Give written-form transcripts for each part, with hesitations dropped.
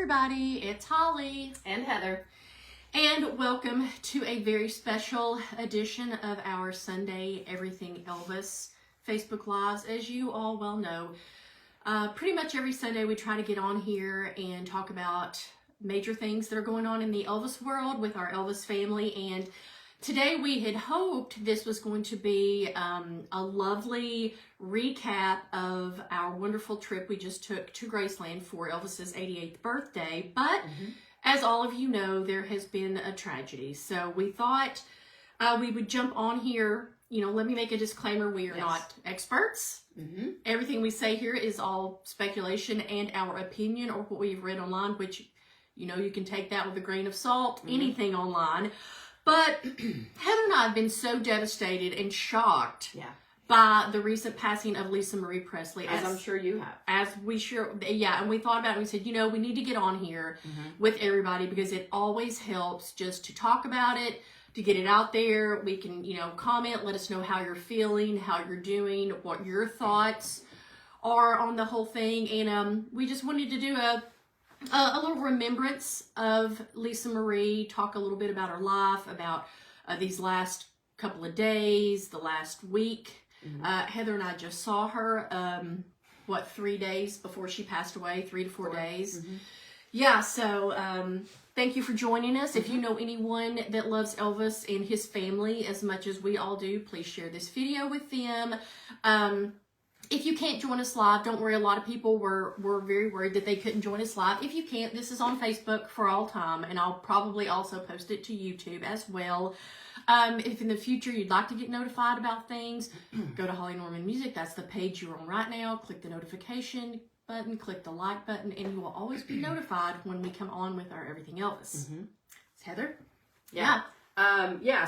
everybody, it's Holly and Heather, and welcome to a very special edition of our Sunday Everything Elvis Facebook Lives. As you all well know, pretty much every Sunday we try to get on here and talk about major things that are going on in the Elvis world with our Elvis family. And today we had hoped this was going to be a lovely recap of our wonderful trip we just took to Graceland for Elvis's 88th birthday. But as all of you know, there has been a tragedy. So we thought we would jump on here. You know, let me make a disclaimer. We are not experts. Everything we say here is all speculation and our opinion or what we've read online, which, you know, you can take that with a grain of salt, anything online. But Heather and I have been so devastated and shocked by the recent passing of Lisa Marie Presley. As I'm sure you have. And we thought about it and we said, you know, we need to get on here with everybody because it always helps just to talk about it, to get it out there. We can, you know, comment, let us know how you're feeling, how you're doing, what your thoughts are on the whole thing. And we just wanted to do a little remembrance of Lisa Marie, talk a little bit about her life, about these last couple of days, the last week. Heather and I just saw her, 3 days before she passed away, 3 to 4 days. Yeah, so thank you for joining us. If you know anyone that loves Elvis and his family as much as we all do, please share this video with them. If you can't join us live, don't worry. A lot of people were very worried that they couldn't join us live. If you can't, this is on Facebook for all time, and I'll probably also post it to YouTube as well. If in the future you'd like to get notified about things, go to Holly Norman Music. That's the page you're on right now. Click the notification button, click the like button, and you will always be notified when we come on with our Everything Elvis. Heather? Yeah.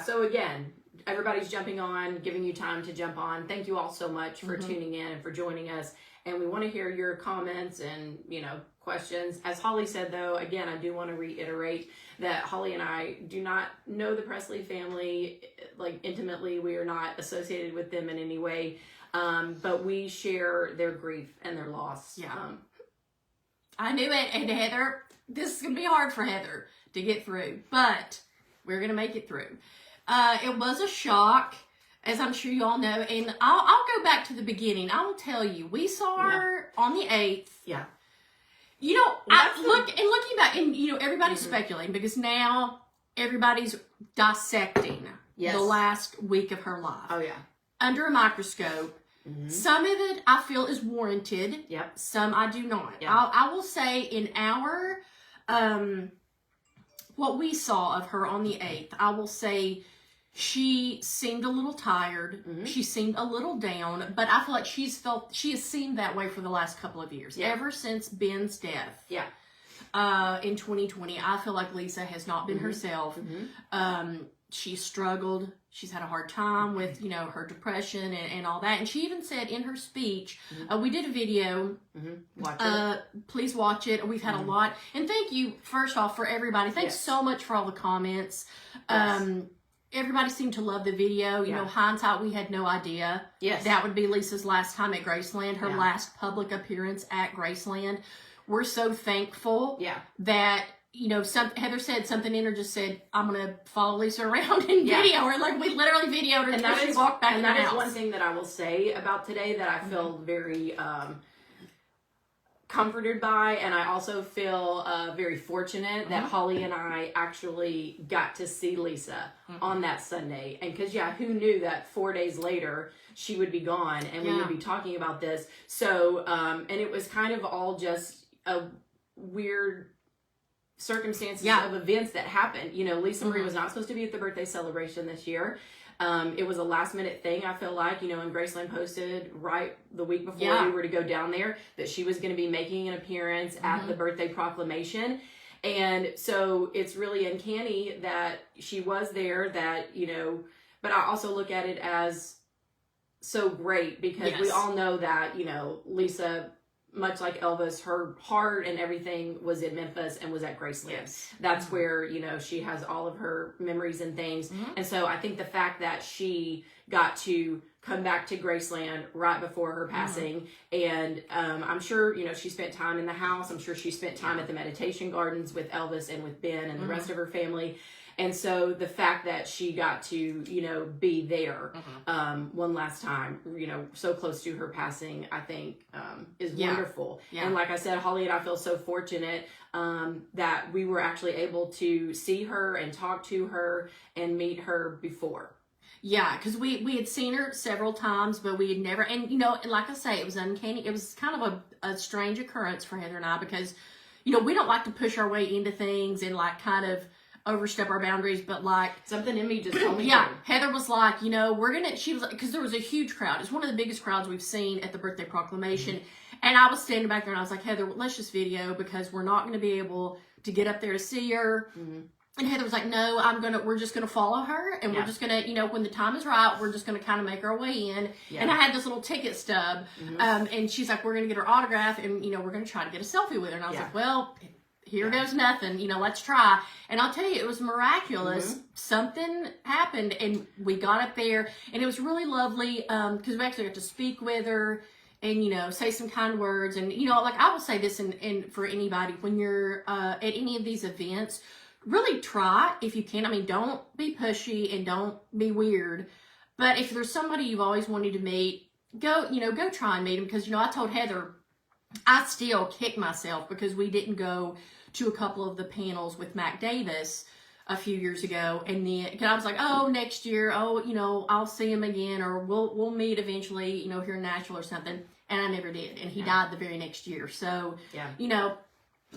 So again, everybody's jumping on, giving you time to jump on. Thank you all so much for tuning in and for joining us. And we want to hear your comments and, you know, questions. As Holly said, though, again, I do want to reiterate that Holly and I do not know the Presley family, like, intimately. We are not associated with them in any way. But we share their grief and their loss. I knew it. And Heather, this is going to be hard for Heather to get through, but we're going to make it through. It was a shock, as I'm sure you all know, and I'll go back to the beginning. I will tell you, we saw her on the 8th. You know, looking back, and you know, everybody's speculating because now everybody's dissecting the last week of her life. Under a microscope. Some of it I feel is warranted. Some I do not. I will say in our what we saw of her on the 8th, I will say she seemed a little tired. She seemed a little down, but I feel like she has seemed that way for the last couple of years. Ever since Ben's death. In 2020, I feel like Lisa has not been herself. She struggled. She's had a hard time with, you know, her depression and all that. And she even said in her speech, we did a video. Watch it. Please watch it. We've had a lot. And thank you, first off, for everybody. Thanks so much for all the comments. Everybody seemed to love the video. You know, hindsight, we had no idea. That would be Lisa's last time at Graceland, her last public appearance at Graceland. We're so thankful that, you know, Heather said something in her, just said, I'm going to follow Lisa around and video her. Like, we literally videoed her until she walked back in the house. And that is one thing that I will say about today that I feel very comforted by, and I also feel very fortunate that Holly and I actually got to see Lisa on that Sunday. And because, who knew that 4 days later she would be gone and we would be talking about this. So, and it was kind of all just a weird circumstances of events that happened. You know, Lisa Marie was not supposed to be at the birthday celebration this year. It was a last minute thing, I feel like, you know, and Graceland posted right the week before we were to go down there that she was going to be making an appearance at the birthday proclamation. And so it's really uncanny that she was there, that, you know, but I also look at it as so great because we all know that, you know, Lisa, much like Elvis, her heart and everything was in Memphis and was at Graceland. That's where, you know, she has all of her memories and things. And so I think the fact that she got to come back to Graceland right before her passing. And I'm sure, you know, she spent time in the house. I'm sure she spent time at the meditation gardens with Elvis and with Ben and the rest of her family. And so the fact that she got to, you know, be there one last time, you know, so close to her passing, I think is wonderful. Yeah. And like I said, Holly and I feel so fortunate that we were actually able to see her and talk to her and meet her before. Yeah, because we had seen her several times, but we had never, and you know, like I say, it was uncanny. It was kind of a strange occurrence for Heather and I because, you know, we don't like to push our way into things and like kind of overstep our boundaries, but like something in me just told me. Yeah, Heather was like, you know, she was like, because there was a huge crowd. It's one of the biggest crowds we've seen at the birthday proclamation. And I was standing back there and I was like, Heather, let's just video because we're not going to be able to get up there to see her. And Heather was like, no, we're just going to follow her. And we're just going to, you know, when the time is right, we're just going to kind of make our way in. And I had this little ticket stub. And she's like, we're going to get her autograph and, you know, we're going to try to get a selfie with her. And I was like, well, here goes nothing, you know, let's try. And I'll tell you, it was miraculous. Something happened and we got up there and it was really lovely because we actually got to speak with her and, you know, say some kind words. And, you know, like I will say this and for anybody, when you're at any of these events, really try if you can. I mean, don't be pushy and don't be weird. But if there's somebody you've always wanted to meet, go try and meet them. Because, you know, I told Heather, I still kick myself because we didn't go to a couple of the panels with Mac Davis a few years ago. And then, cause I was like, oh, next year, oh, you know, I'll see him again or we'll meet eventually, you know, here in Nashville or something. And I never did. And he died the very next year. So, you know,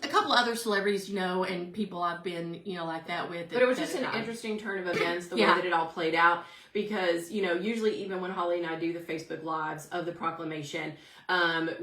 a couple of other celebrities, you know, and people I've been, you know, like that with. But it was just an interesting turn of events, the way that it all played out. Because, you know, usually even when Holly and I do the Facebook Lives of the proclamation,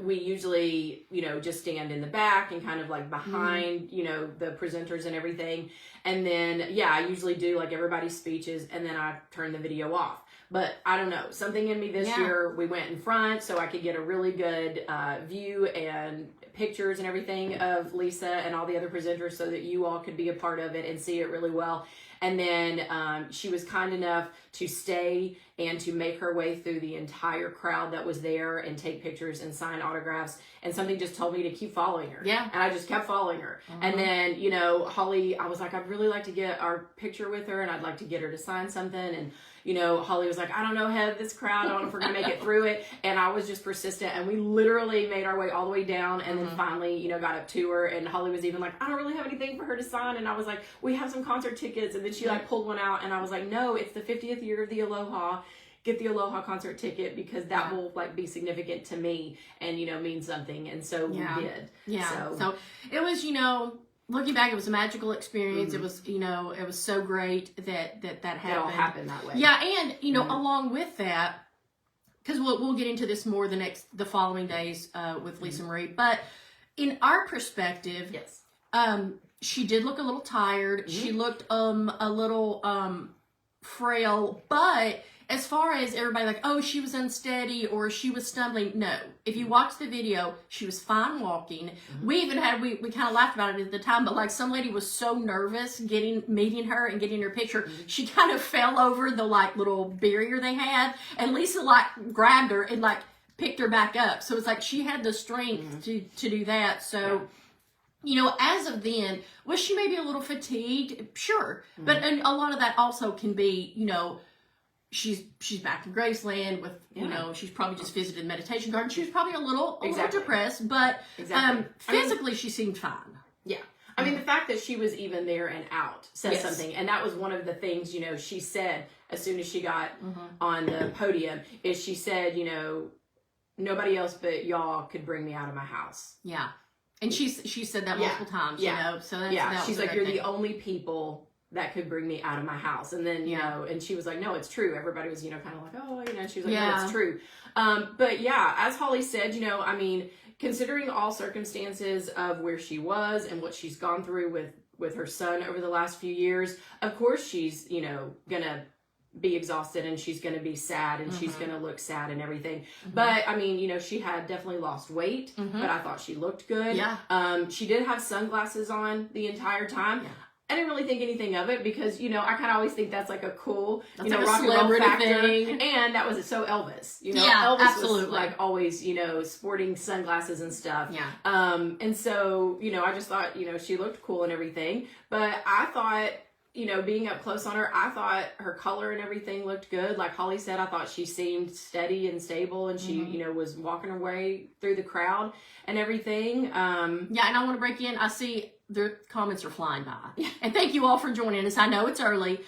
we usually, you know, just stand in the back and kind of like behind, you know, the presenters and everything. And then, I usually do like everybody's speeches and then I turn the video off. But I don't know, something in me this year, we went in front so I could get a really good view and pictures and everything of Lisa and all the other presenters so that you all could be a part of it and see it really well. And then she was kind enough to stay and to make her way through the entire crowd that was there and take pictures and sign autographs. And something just told me to keep following her. Yeah. And I just kept following her. And then, you know, Holly, I was like, I'd really like to get our picture with her and I'd like to get her to sign something. And, you know, Holly was like, I don't know, Hev, this crowd, I don't know if we're going to make it through it. And I was just persistent. And we literally made our way all the way down and then finally, you know, got up to her. And Holly was even like, I don't really have anything for her to sign. And I was like, we have some concert tickets. And then she like pulled one out. And I was like, no, it's the 50th year of the Aloha. Get the Aloha concert ticket because that will like be significant to me and, you know, mean something. And so we did. Yeah. So it was, you know, looking back, it was a magical experience. It was, you know, it was so great that happened. It all happened that way. Yeah. And, you know, along with that, because we'll get into this more the following days with Lisa Marie, but in our perspective, she did look a little tired. She looked a little frail, but as far as everybody like, oh, she was unsteady or she was stumbling, no. If you watch the video, she was fine walking. We even had, we kind of laughed about it at the time, but like some lady was so nervous meeting her and getting her picture, she kind of fell over the like little barrier they had, and Lisa like grabbed her and like picked her back up. So it's like she had the strength to do that. So you know, as of then, was she maybe a little fatigued? Sure. But a lot of that also can be, you know, she's back in Graceland with, you know, she's probably just visited the meditation garden. She was probably a little depressed, but physically she seemed fine. Yeah. I mean, the fact that she was even there and out says something. And that was one of the things, you know, she said as soon as she got on the podium is she said, you know, nobody else but y'all could bring me out of my house. Yeah. And she said that multiple times, you know, so that's, she's like, you're the only people that could bring me out of my house. And then, you know, and she was like, no, it's true. Everybody was, you know, kind of like, oh, you know, and she was like, no, it's true. But yeah, as Holly said, you know, I mean, considering all circumstances of where she was and what she's gone through with her son over the last few years, of course she's, you know, gonna be exhausted and she's going to be sad and she's going to look sad and everything. But I mean, you know, she had definitely lost weight, but I thought she looked good. She did have sunglasses on the entire time. I didn't really think anything of it because, you know, I kind of always think that's like a cool, That's you know, like a rock and roll celebrity factor. thing. And that was so Elvis, you know, Yeah, Elvis absolutely. was like always, you know, sporting sunglasses and stuff. Yeah. And so, you know, I just thought, you know, she looked cool and everything, but I thought, you know, being up close on her, I thought her color and everything looked good. Like Holly said, I thought she seemed steady and stable, and she, you know, was walking her way through the crowd and everything. Yeah, and I want to break in. I see the comments are flying by. And thank you all for joining us. I know it's early.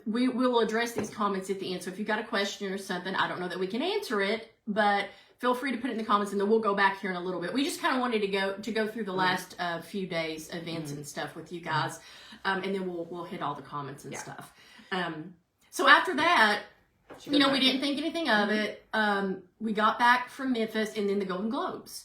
We will address these comments at the end. So if you've got a question or something, I don't know that we can answer it, but feel free to put it in the comments, and then we'll go back here in a little bit. We just kind of wanted to go through the last few days events and stuff with you guys, and then we'll hit all the comments and stuff. So after that, you know, we didn't think anything of it. We got back from Memphis, and then the Golden Globes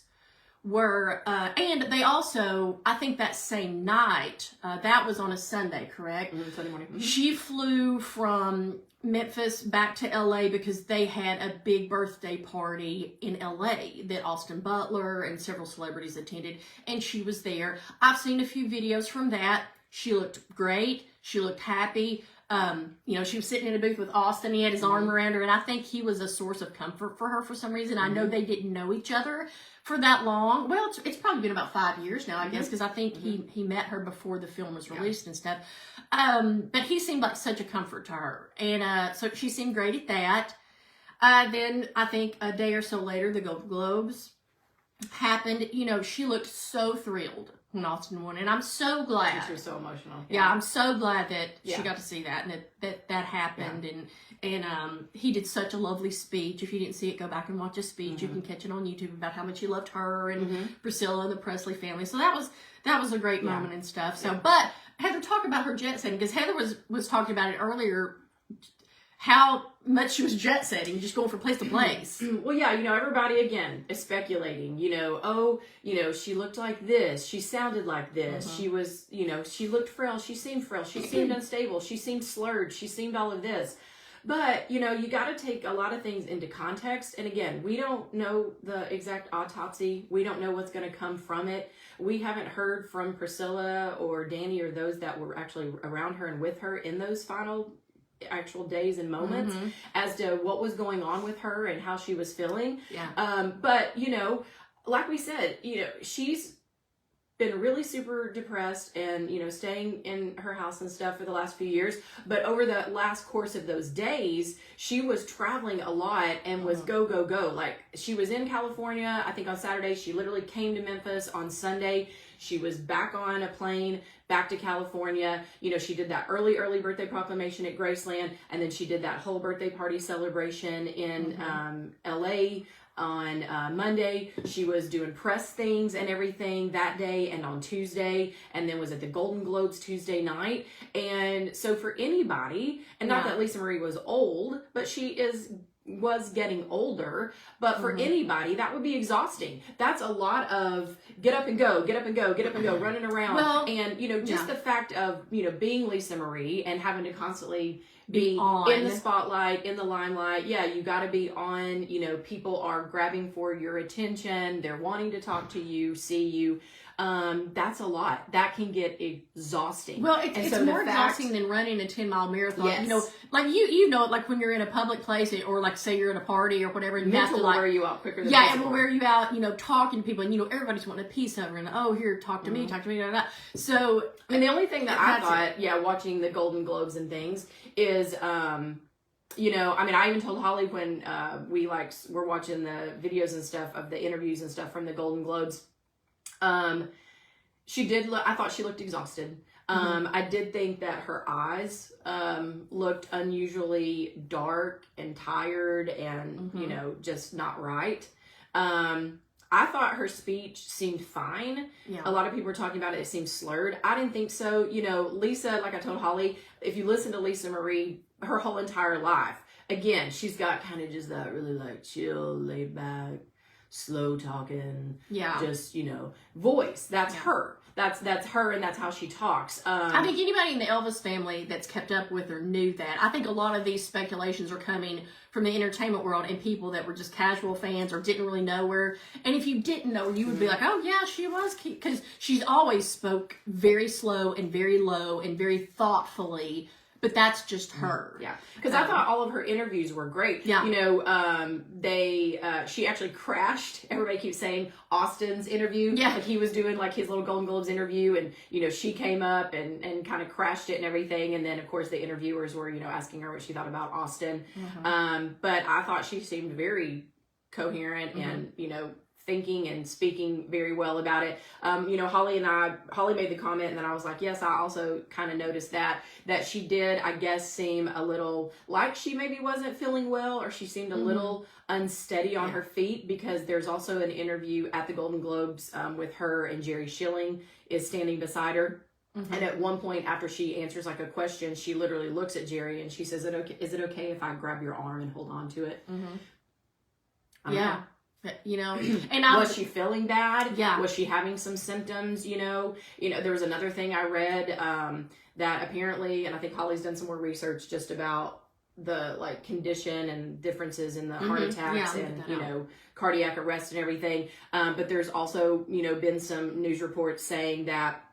were, and they also, I think that same night, that was on a Sunday, correct? Sunday morning. She flew from Memphis back to LA because they had a big birthday party in LA that Austin Butler and several celebrities attended, and she was there. I've seen a few videos from that. She looked great. She looked happy. You know, she was sitting in a booth with Austin. He had his arm around her, and I think he was a source of comfort for her for some reason. I know they didn't know each other for that long. Well, it's probably been about 5 years now, I guess, because I think he met her before the film was released and stuff. But he seemed like such a comfort to her, and so she seemed great at that. Then I think a day or so later, the Golden Globes happened. You know, she looked so thrilled when Austin won, and I'm so glad. She was so emotional. Yeah, I'm so glad that she got to see that, and that happened, and he did such a lovely speech. If you didn't see it, go back and watch his speech. You can catch it on YouTube about how much he loved her and Priscilla and the Presley family. So that was a great moment and stuff. So, but Heather, talk about her jet setting, because Heather was talking about it earlier, how much she was jet setting, just going from place to place. Well, yeah, you know, everybody again is speculating, you know, oh, you know, she looked like this, she sounded like this, she was, you know, she looked frail, she seemed unstable, she seemed slurred, she seemed all of this. But, you know, you got to take a lot of things into context. And again, we don't know the exact autopsy. We don't know what's going to come from it. We haven't heard from Priscilla or Danny or those that were actually around her and with her in those final actual days and moments as to what was going on with her and how she was feeling. But, you know, like we said, you know, she's been really super depressed and, you know, staying in her house and stuff for the last few years. But over the last course of those days, she was traveling a lot and was go. Like, she was in California, I think on Saturday. She literally came to Memphis on Sunday. She was back on a plane back to California. You know, she did that early birthday proclamation at Graceland, and then she did that whole birthday party celebration in LA on Monday. She was doing press things and everything that day and on Tuesday, and then was at the Golden Globes Tuesday night. And so for anybody, and not that Lisa Marie was old, but she was getting older, but for anybody that would be exhausting. That's a lot of get up and go, running around. Well, and you know, just the fact of, you know, being Lisa Marie and having to constantly be in the spotlight, in the limelight. Yeah, you got to be on. You know, people are grabbing for your attention. They're wanting to talk to you, see you. That's a lot. That can get exhausting. Well, it's more exhausting than running a 10-mile marathon. Yes. You know, like you know it, like when you're in a public place, or like say you're at a party or whatever, and you have to, like, wear you out quicker than it will wear you out. You know, talking to people, and you know everybody's wanting a piece of her, and oh, here, talk to me, blah, blah, blah. So, and the only thing that I thought, watching the Golden Globes and things is, you know, I mean, I even told Holly when we were watching the videos and stuff of the interviews and stuff from the Golden Globes. She did I thought she looked exhausted. I did think that her eyes looked unusually dark and tired and, you know, just not right. I thought her speech seemed fine. Yeah. A lot of people were talking about it. It seemed slurred. I didn't think so. You know, Lisa, like I told Holly, if you listen to Lisa Marie, her whole entire life, again, she's got kind of just that really like chill, laid back, slow talking, Yeah. just, voice. That's her. That's her, and that's how she talks. I think anybody in the Elvis family that's kept up with her knew that. I think a lot of these speculations are coming from the entertainment world and people that were just casual fans or didn't really know her. And if you didn't know her, you would be like, oh yeah, she was cute. Because she's always spoke very slow and very low and very thoughtfully. But that's just her. Yeah, because I thought all of her interviews were great. Yeah. She actually crashed. Everybody keeps saying Austin's interview. Yeah. Like he was doing like his little Golden Globes interview, and she came up and kind of crashed it and everything. And then of course the interviewers were asking her what she thought about Austin. But I thought she seemed very coherent and thinking and speaking very well about it. Holly made the comment, and then I was like, yes, I also kind of noticed that she did, I guess, seem a little like she maybe wasn't feeling well, or she seemed a little unsteady on her feet, because there's also an interview at the Golden Globes with her, and Jerry Schilling is standing beside her. And at one point, after she answers like a question, she literally looks at Jerry and she says, is it okay if I grab your arm and hold on to it? Yeah. And was she feeling bad? Yeah. Was she having some symptoms? There was another thing I read that apparently, and I think Holly's done some more research just about the condition and differences in the heart attacks and cardiac arrest and everything. But there's also been some news reports saying that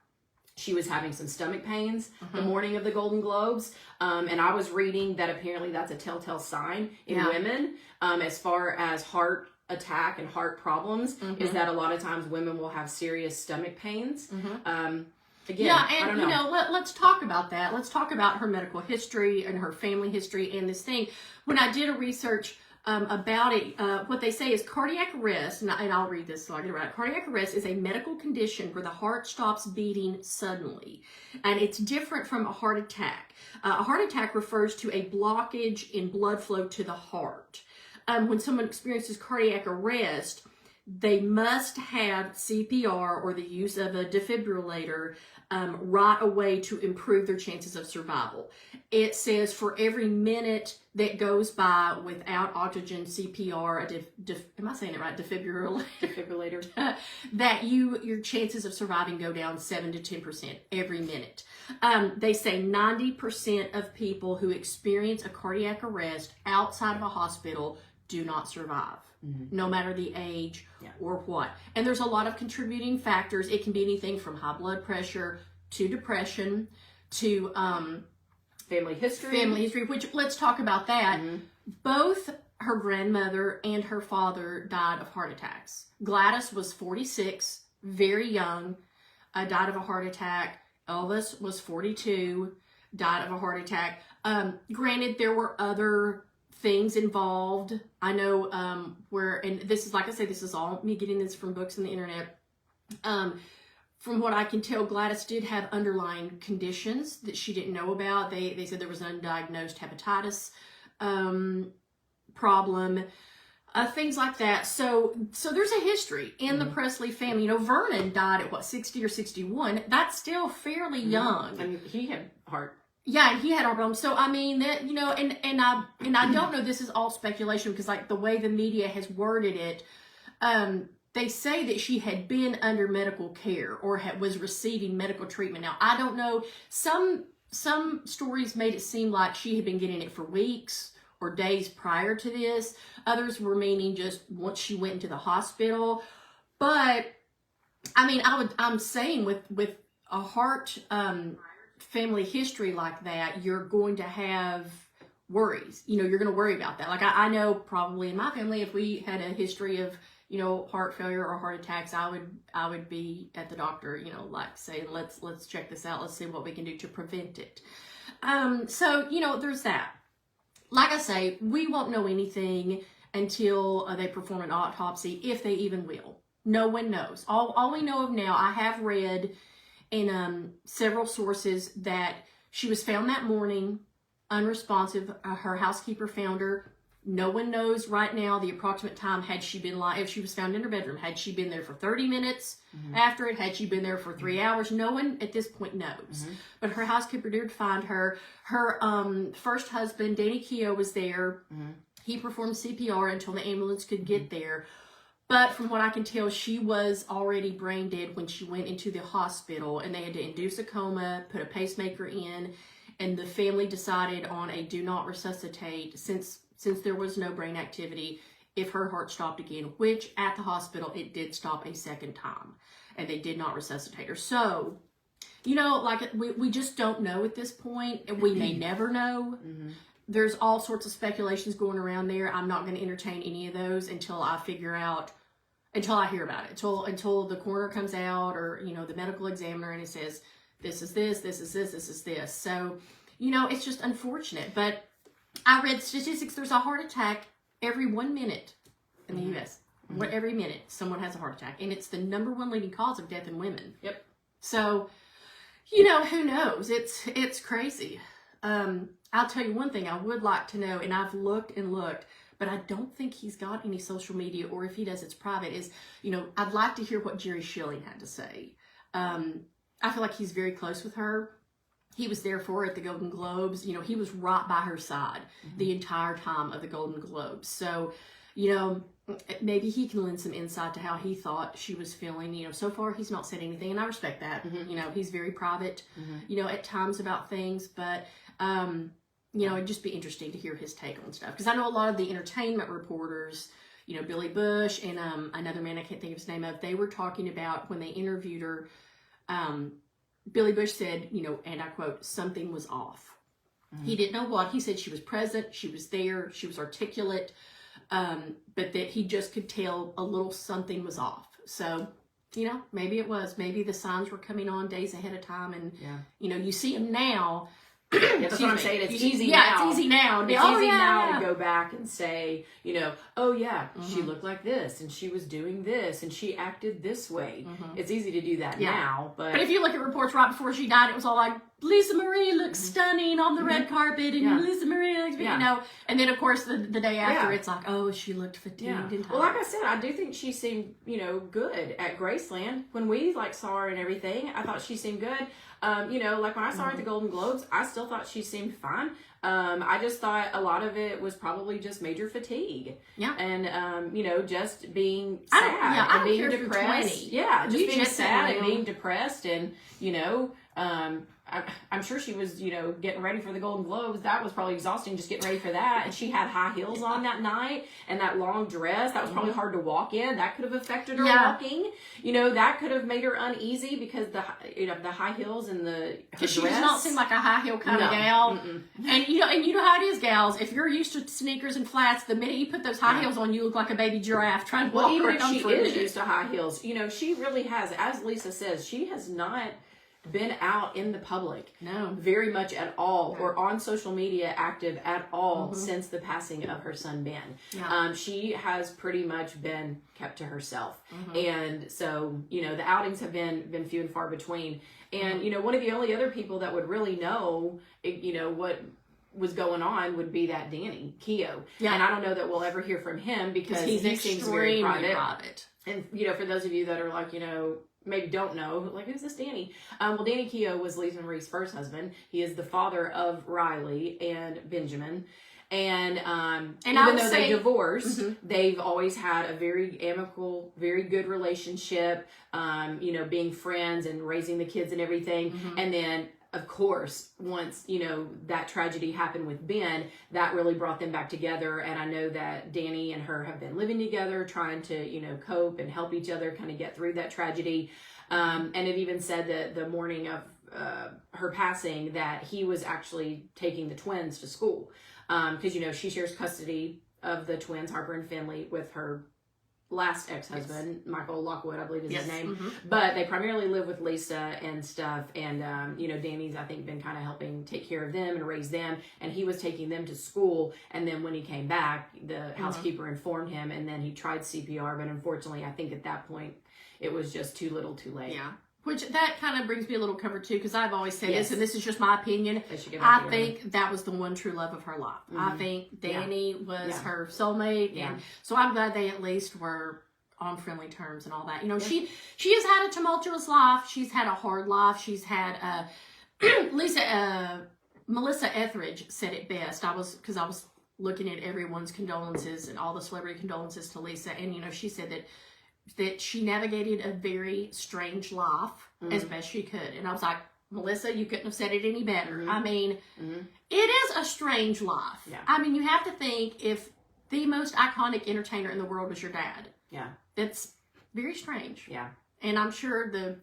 she was having some stomach pains the morning of the Golden Globes. And I was reading that apparently that's a telltale sign in women as far as heart attack and heart problems, is that a lot of times women will have serious stomach pains. Again, I don't know. Let's talk about that. Let's talk about her medical history and her family history and this thing. When I did a research about it, what they say is cardiac arrest, and I'll read this so I get it right. Cardiac arrest is a medical condition where the heart stops beating suddenly, and it's different from a heart attack. A heart attack refers to a blockage in blood flow to the heart. When someone experiences cardiac arrest, they must have CPR or the use of a defibrillator right away to improve their chances of survival. It says for every minute that goes by without oxygen, CPR, am I saying it right? Defibrillator. That your chances of surviving go down 7 to 10% every minute. They say 90% of people who experience a cardiac arrest outside of a hospital do not survive, no matter the age or what. And there's a lot of contributing factors. It can be anything from high blood pressure to depression to family history, which let's talk about that. Both her grandmother and her father died of heart attacks. Gladys was 46, very young, died of a heart attack. Elvis was 42, died of a heart attack. Granted, there were other things involved. I know and this is, like I say, this is all me getting this from books and the internet. From what I can tell, Gladys did have underlying conditions that she didn't know about. They said there was an undiagnosed hepatitis problem, things like that. So there's a history in the Presley family. Vernon died at 60 or 61. That's still fairly young. I mean, he had heart. Yeah, and he had our problems. So I mean that, and I don't know. This is all speculation because the way the media has worded it, they say that she had been under medical care or was receiving medical treatment. Now I don't know. Some stories made it seem like she had been getting it for weeks or days prior to this. Others were meaning just once she went into the hospital. But I mean, I'm saying with a heart family history like that, you're going to have worries. You're going to worry about that. I know probably in my family, if we had a history of heart failure or heart attacks, I would be at the doctor, saying let's check this out, let's see what we can do to prevent it. So there's that. Like I say, we won't know anything until they perform an autopsy, if they even will. No one knows. All we know of now, I have read in several sources that she was found that morning unresponsive. Her housekeeper found her. No one knows right now the approximate time if she was found in her bedroom. Had she been there for 30 minutes after it? Had she been there for 3 hours? No one at this point knows. But her housekeeper did find her. Her first husband, Danny Keogh, was there. He performed CPR until the ambulance could get there. But from what I can tell, she was already brain dead when she went into the hospital, and they had to induce a coma, put a pacemaker in, and the family decided on a do not resuscitate since there was no brain activity if her heart stopped again, which at the hospital it did stop a second time, and they did not resuscitate her. So, you know, like we just don't know at this point, and we may never know. Mm-hmm. There's all sorts of speculations going around there. I'm not going to entertain any of those until I hear about it. Until the coroner comes out, or, you know, the medical examiner, and it says, this is this, this is this, this is this. So, you know, it's just unfortunate. But I read statistics. There's a heart attack every 1 minute in the U.S. Every minute someone has a heart attack. And it's the #1 leading cause of death in women. Yep. So, you know, who knows? It's crazy. I'll tell you one thing I would like to know, and I've looked and looked, but I don't think he's got any social media, or if he does, it's private, is, you know, I'd like to hear what Jerry Schilling had to say. I feel like he's very close with her. He was there for her at the Golden Globes. You know, he was right by her side the entire time of the Golden Globes. So, you know, maybe he can lend some insight to how he thought she was feeling. You know, so far he's not said anything, and I respect that. You know, he's very private, you know, at times about things, but, you know, it'd just be interesting to hear his take on stuff. Because I know a lot of the entertainment reporters, you know, Billy Bush and another man I can't think of his name of, they were talking about when they interviewed her, Billy Bush said, you know, and I quote, something was off. He didn't know what. He said she was present, she was there, she was articulate, but that he just could tell a little something was off. So, you know, maybe it was. Maybe the signs were coming on days ahead of time, and, you know, you see them now. That's what I'm saying. It's easy now. Yeah, it's easy now. It's easy now to go back and say, you know, oh yeah, she looked like this, and she was doing this, and she acted this way. It's easy to do that now, but if you look at reports right before she died, it was all like, Lisa Marie looks stunning on the red carpet, and Lisa Marie looks, you know, and then of course the day after, it's like, oh, she looked fatigued and tired. Well, like I said, I do think she seemed, you know, good at Graceland when we like saw her and everything. I thought she seemed good. You know, like when I saw her at the Golden Globes, I still thought she seemed fine. I just thought a lot of it was probably just major fatigue. Yeah. And, you know, just being sad and being depressed. Yeah, just being sad and being depressed, and, you know, I'm sure she was, you know, getting ready for the Golden Globes. That was probably exhausting, just getting ready for that. And she had high heels on that night, and that long dress. That was probably hard to walk in. That could have affected her walking. You know, that could have made her uneasy because the high heels and her dress. She does not seem like a high heel kind of gal. And you know how it is, gals. If you're used to sneakers and flats, the minute you put those high heels on, you look like a baby giraffe trying to walk even around. if she is used to high heels, you know, she really has. As Lisa says, she has not been out in the public very much at all, or on social media active at all since the passing of her son Ben. She has pretty much been kept to herself, and so, you know, the outings have been few and far between. And you know, one of the only other people that would really know, you know, what was going on would be that Danny Keough. And I don't know that we'll ever hear from him because he seems very private. And you know, for those of you that are like, you know, maybe don't know, like, who's this Danny? Well, Danny Keough was Lisa Marie's first husband. He is the father of Riley and Benjamin. And even though they divorced, they've always had a very amicable, very good relationship, you know, being friends and raising the kids and everything. And then, of course, once, you know, that tragedy happened with Ben, that really brought them back together. And I know that Danny and her have been living together, trying to, you know, cope and help each other kind of get through that tragedy. And it even said that the morning of her passing, that he was actually taking the twins to school. Because, you know, she shares custody of the twins, Harper and Finley, with her last ex-husband, Michael Lockwood, I believe is his name. But they primarily live with Lisa and stuff. And, you know, Danny's, I think, been kind of helping take care of them and raise them. And he was taking them to school. And then when he came back, the housekeeper informed him. And then he tried CPR. But unfortunately, I think at that point, it was just too little too late. Yeah. Which, that kind of brings me a little comfort, too, because I've always said this, and this is just my opinion. I think that was the one true love of her life. I think Danny was her soulmate, and so I'm glad they at least were on friendly terms and all that. You know, she has had a tumultuous life. She's had a hard life. She's had, Melissa Etheridge said it best. I was looking at everyone's condolences and all the celebrity condolences to Lisa, and she said that she navigated a very strange life as best she could. And I was like, Melissa, you couldn't have said it any better. I mean, it is a strange life. Yeah. I mean, you have to think, if the most iconic entertainer in the world was your dad. Yeah. That's very strange. Yeah. And I'm sure the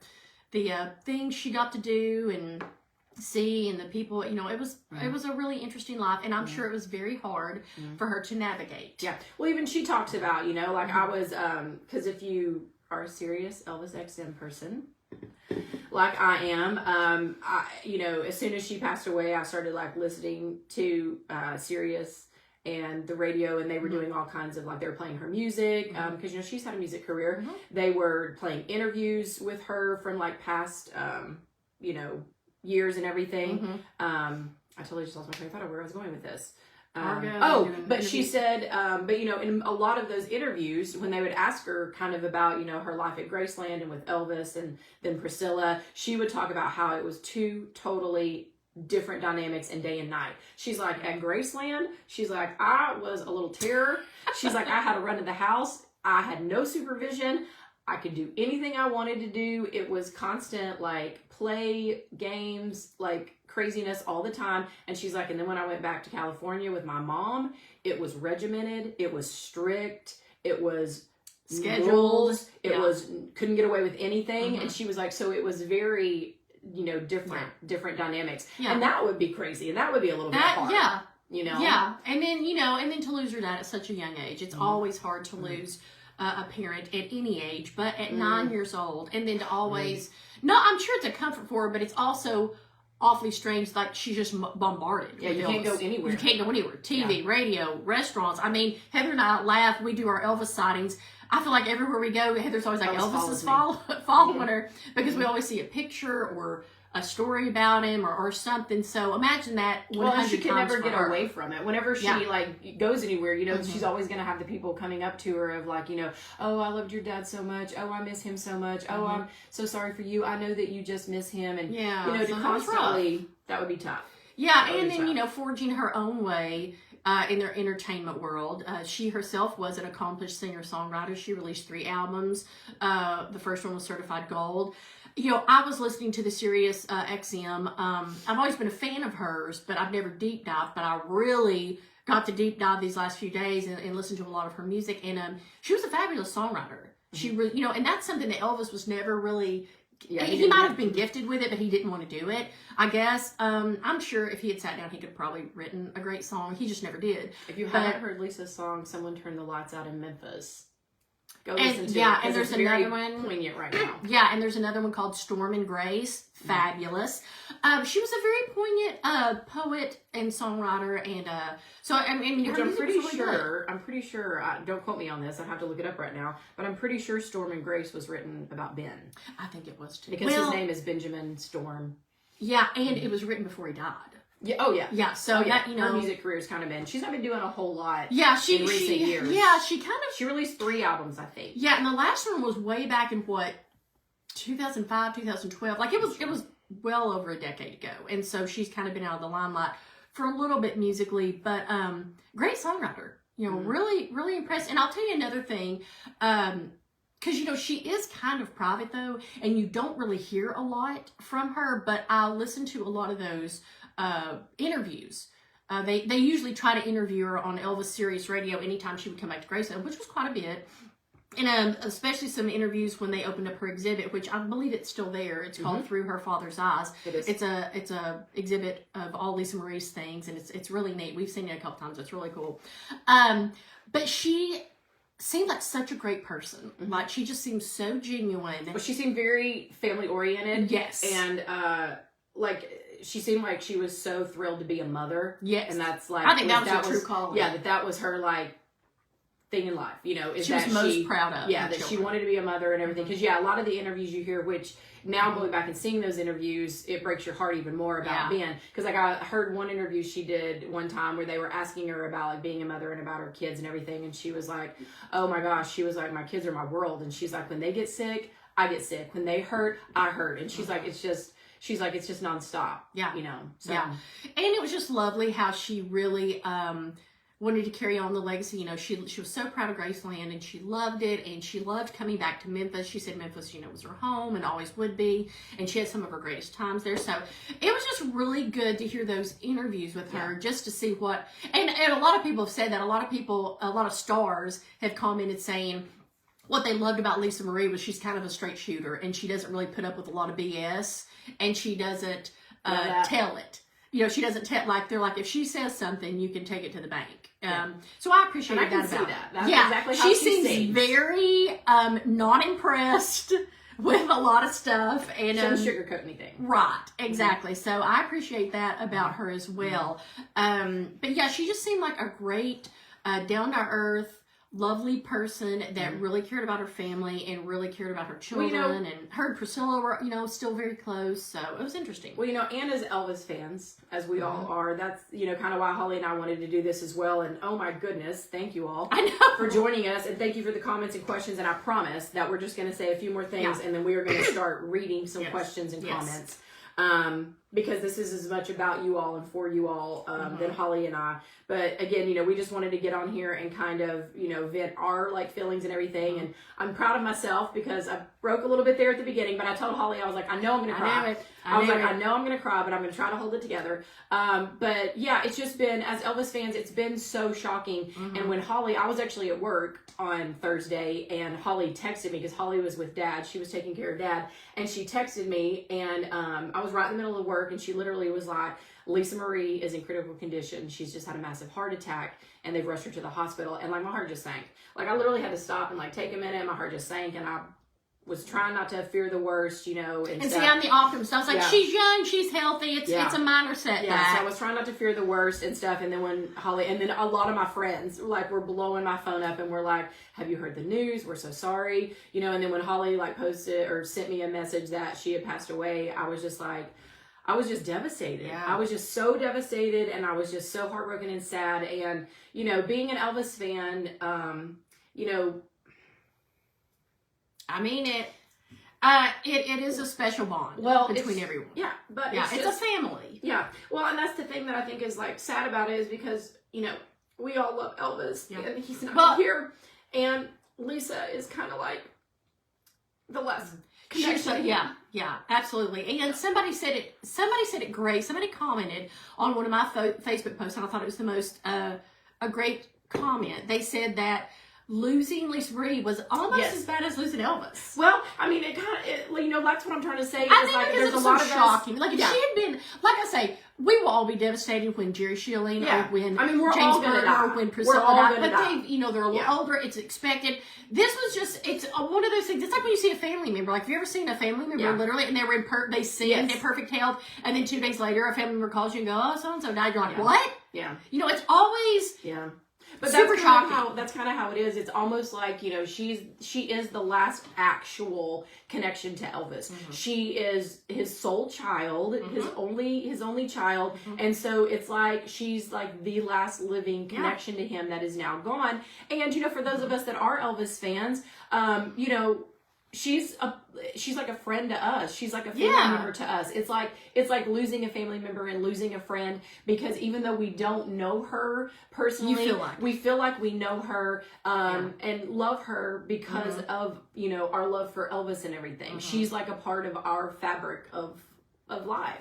things she got to do and see, and the people, it was a really interesting life, and I'm sure it was very hard for her to navigate. Yeah. Well, even she talks about, like I was, because if you are a serious Elvis XM person, like I am, as soon as she passed away, I started like listening to Sirius and the radio, and they were doing all kinds of, like, they were playing her music, because she's had a music career. They were playing interviews with her from like past years and everything. I totally just lost my train of thought of where I was going with this. But she said, in a lot of those interviews, when they would ask her kind of about, her life at Graceland and with Elvis and then Priscilla, she would talk about how it was two totally different dynamics in day and night. She's like, at Graceland, she's like, I was a little terror. She's like, I had to run to the house. I had no supervision. I could do anything I wanted to do. It was constant, like, play, games, like, craziness all the time. And she's like, and then when I went back to California with my mom, it was regimented, it was strict, it was scheduled, it was, couldn't get away with anything. And she was like, so it was very, different dynamics. And that would be crazy, and that would be a little bit hard. Yeah. And then to lose your dad at such a young age, it's always hard to lose a parent at any age, but at 9 years old, and then to always, I'm sure it's a comfort for her, but it's also awfully strange, like she's just bombarded. Yeah, you can't go anywhere. You can't go anywhere. TV, radio, restaurants. I mean, Heather and I laugh. We do our Elvis sightings. I feel like everywhere we go, Heather's always like, Elvis is following her, because we always see a picture or a story about him or something. So imagine that 100 Well, she can times never get her. away from it. Whenever she like goes anywhere, she's always going to have the people coming up to her of like, oh, I loved your dad so much. Oh, I miss him so much. Oh, I'm so sorry for you. I know that you just miss him. And, to constantly, that would be tough. Yeah, and then, forging her own way in their entertainment world. She herself was an accomplished singer-songwriter. She released 3 albums. The first one was certified gold. I was listening to the Sirius XM. I've always been a fan of hers, but I've never deep dived. But I really got to deep dive these last few days and listen to a lot of her music. And she was a fabulous songwriter. She really, and that's something that Elvis was never really. Yeah, he might have been gifted with it, but he didn't want to do it, I guess. I'm sure if he had sat down, he could have probably written a great song. He just never did. If you haven't heard Lisa's song, Someone Turned the Lights Out in Memphis, go listen to it. Yeah, and there's another one. Poignant right now. Yeah, and there's another one called Storm and Grace. Fabulous. She was a very poignant poet and songwriter, and so I mean, which I'm pretty sure. Don't quote me on this. I have to look it up right now. But I'm pretty sure Storm and Grace was written about Ben. I think it was too, because his name is Benjamin Storm. Yeah, and it was written before he died. Yeah. Oh yeah. Yeah. So that her music career's kind of been. She's not been doing a whole lot. Yeah. In recent years. Yeah. She released 3 albums, I think. Yeah, and the last one was way back in what, 2005, 2012. Like it was well over a decade ago, and so she's kind of been out of the limelight for a little bit musically, but great songwriter. Really, really impressed. And I'll tell you another thing. Because, she is kind of private, though, and you don't really hear a lot from her, but I listen to a lot of those interviews. They usually try to interview her on Elvis Sirius Radio anytime she would come back to Graceland, which was quite a bit. And especially some interviews when they opened up her exhibit, which I believe it's still there. It's called Through Her Father's Eyes. It is. It's a exhibit of all Lisa Marie's things, and it's really neat. We've seen it a couple times. It's really cool. But she seemed like such a great person. Like, she just seemed so genuine. Well, she seemed very family oriented. Yes. And she seemed like she was so thrilled to be a mother. Yes. And that's like, I think that was her true calling. Yeah, that was her like thing in life, is she that was most proud of. Yeah, that children. She wanted to be a mother and everything. Because a lot of the interviews you hear, which now going back and seeing those interviews, it breaks your heart even more about Ben. Because like I heard one interview she did one time where they were asking her about like being a mother and about her kids and everything, and she was like, "Oh my gosh," she was like, "My kids are my world," and she's like, "When they get sick, I get sick. When they hurt, I hurt," and she's like, "It's just." She's like, it's just nonstop. Yeah. So. Yeah. And it was just lovely how she really wanted to carry on the legacy. You know, she was so proud of Graceland, and she loved it, and she loved coming back to Memphis. She said Memphis, you know, was her home and always would be, and she had some of her greatest times there. So it was just really good to hear those interviews with her, just to see what, and a lot of people have said that. A lot of stars have commented saying what they loved about Lisa Marie was she's kind of a straight shooter, and she doesn't really put up with a lot of BS, and she doesn't tell it. You know, she doesn't tell, like, they're like, if she says something, you can take it to the bank. So I appreciate that about her. That's exactly how she seems very not impressed with a lot of stuff. And she doesn't sugarcoat anything. Right, exactly. So I appreciate that about her as well. But yeah, she just seemed like a great, down-to-earth, lovely person that really cared about her family and really cared about her children. Well, you know, and her and Priscilla were, you know, still very close. So it was interesting. Well, you know, and as Elvis fans, as we all are, that's, you know, kind of why Holly and I wanted to do this as well. And oh my goodness, thank you all for joining us. And thank you for the comments and questions. And I promise that we're just going to say a few more things and then we are going to start reading some questions and comments. Because this is as much about you all and for you all than Holly and I. But again, you know, we just wanted to get on here and kind of, you know, vent our like feelings and everything. And I'm proud of myself because I broke a little bit there at the beginning, but I told Holly, I was like, I know I'm going to cry. I was like, I know I'm going to cry, but I'm going to try to hold it together. But yeah, it's just been, as Elvis fans, it's been so shocking. And when Holly, I was actually at work on Thursday and Holly texted me because Holly was with Dad. She was taking care of Dad. And she texted me and I was right in the middle of work and she literally was like, Lisa Marie is in critical condition. She's just had a massive heart attack and they've rushed her to the hospital. And like my heart just sank. Like I literally had to stop and like take a minute. My heart just sank and I was trying not to fear the worst, you know. And see, I'm the optimist. I was like, she's young, she's healthy. It's a minor setback. Yeah, so I was trying not to fear the worst and stuff. And then when Holly, and then a lot of my friends like were blowing my phone up and were like, have you heard the news? We're so sorry. You know, and then when Holly like posted or sent me a message that she had passed away, I was just like, I was just devastated. Yeah. I was just so devastated and I was just so heartbroken and sad. And, you know, being an Elvis fan, you know, I mean, it is a special bond between everyone. Yeah, but it's a family. Yeah. Well, and that's the thing that I think is like sad about it is because, you know, we all love Elvis and he's not here. And Lisa is kind of like the last connection. Yeah, absolutely. And somebody said it great. Somebody commented on one of my Facebook posts and I thought it was the most, a great comment. They said that losing Lisa Marie was almost as bad as losing Elvis. Well, I mean, it kind of, you know, that's what I'm trying to say. I think like, because it was so shocking. Like, if she had been, like I say, we will all be devastated when Jerry Schilling or when James Byrne or when Priscilla died. But they, you know, they're a little older. It's expected. This was just, it's one of those things. It's like when you see a family member. Like, have you ever seen a family member literally, and they were they sinned in perfect health, and then 2 days later, a family member calls you and goes, oh, so-and-so died. You're like, what? Yeah. You know, it's always... Yeah. But super shocking. That's kind of how it is. It's almost like, you know, she is the last actual connection to Elvis. She is his sole child, his only child, and so it's like she's like the last living connection to him that is now gone. And you know, for those of us that are Elvis fans, you know, she's like a friend to us. She's like a family member to us. It's like losing a family member and losing a friend, because even though we don't know her personally, we feel like we know her and love her because of, you know, our love for Elvis and everything. She's like a part of our fabric of life.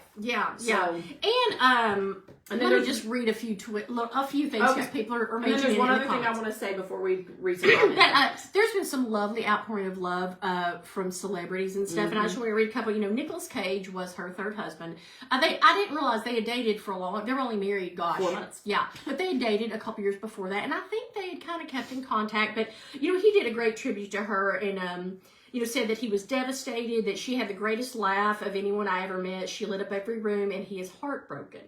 And let me just read a few things because people are mentioning. And there's one other thing I want to say before we read some comments. There's been some lovely outpouring of love from celebrities and stuff, and I just want to read a couple. You know, Nicolas Cage was her third husband. I didn't realize they had dated for a long. They were only married, 4 months. Yeah, but they had dated a couple years before that, and I think they had kind of kept in contact. But you know, he did a great tribute to her, and you know, said that he was devastated, that she had the greatest laugh of anyone I ever met. She lit up every room, and he is heartbroken.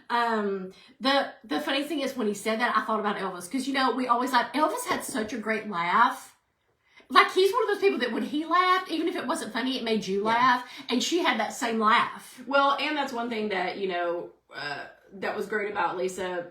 The funny thing is, when he said that, I thought about Elvis, because, you know, we always thought Elvis had such a great laugh. Like, he's one of those people that when he laughed, even if it wasn't funny, it made you laugh, and she had that same laugh. Well, and that's one thing that, you know, that was great about Lisa,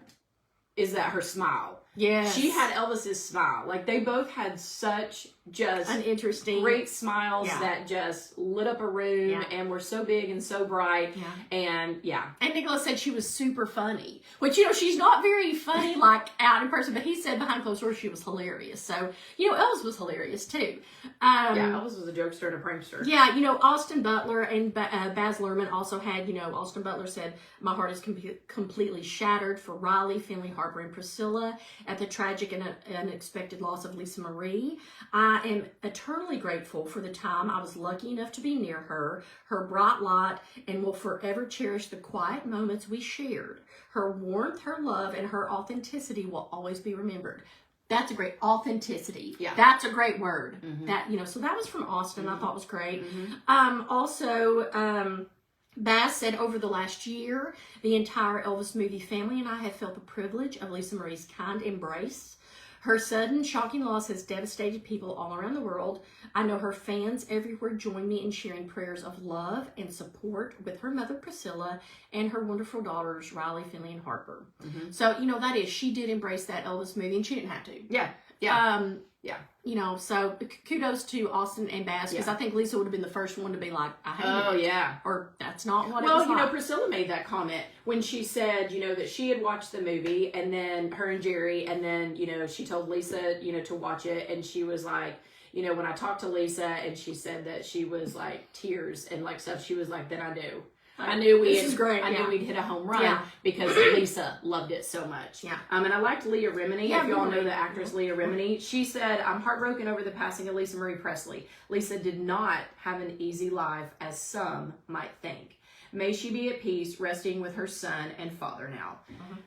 is that her smile. Yes. She had Elvis's smile. Like, they both had such just an interesting, great smiles Yeah. that just lit up a room Yeah. and were so big and so bright. Yeah. And And Nicholas said she was super funny, which, you know, she's not very funny like out in person, but he said behind closed doors she was hilarious. So, you know, Elvis was hilarious too. Elvis was a jokester and a prankster. Yeah, you know, Austin Butler and Baz Luhrmann also had, you know, Austin Butler said, my heart is completely shattered for Riley, Finley, Harper, and Priscilla at the tragic and unexpected loss of Lisa Marie. I am eternally grateful for the time I was lucky enough to be near her, her bright light, and will forever cherish the quiet moments we shared. Her warmth, her love, and her authenticity will always be remembered. That's a great authenticity. Yeah. That's a great word. Mm-hmm. That, you know, so that was from Austin. Mm-hmm. I thought was great. Mm-hmm. Bass said, over the last year, the entire Elvis movie family and I have felt the privilege of Lisa Marie's kind embrace. Her sudden, shocking loss has devastated people all around the world. I know her fans everywhere join me in sharing prayers of love and support with her mother, Priscilla, and her wonderful daughters, Riley, Finley, and Harper. Mm-hmm. So, you know, she did embrace that Elvis movie, and she didn't have to. Yeah. You know, so kudos to Austin and Bass, because I think Lisa would have been the first one to be like, I hate it. Oh, yeah. Or that's not what it was Well, you know, like. Priscilla made that comment when she said, you know, that she had watched the movie, and then her and Jerry, and then, you know, she told Lisa, you know, to watch it, and she was like, you know, when I talked to Lisa, and she said that she was like tears and like stuff, she was like, then I knew. I knew we'd hit a home run because Lisa loved it so much. Yeah. And I liked Leah Remini. Yeah, if y'all know really. the actress Leah Remini, she said, I'm heartbroken over the passing of Lisa Marie Presley. Lisa did not have an easy life, as some might think. May she be at peace, resting with her son and father now.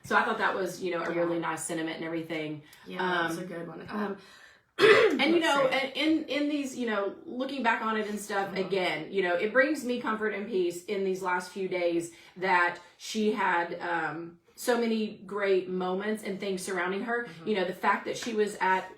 So I thought that was, you know, a really nice sentiment and everything. Yeah, that's a good one. And you know, in these, you know, looking back on it and stuff, again, you know, it brings me comfort and peace in these last few days that she had so many great moments and things surrounding her. You know, the fact that she was at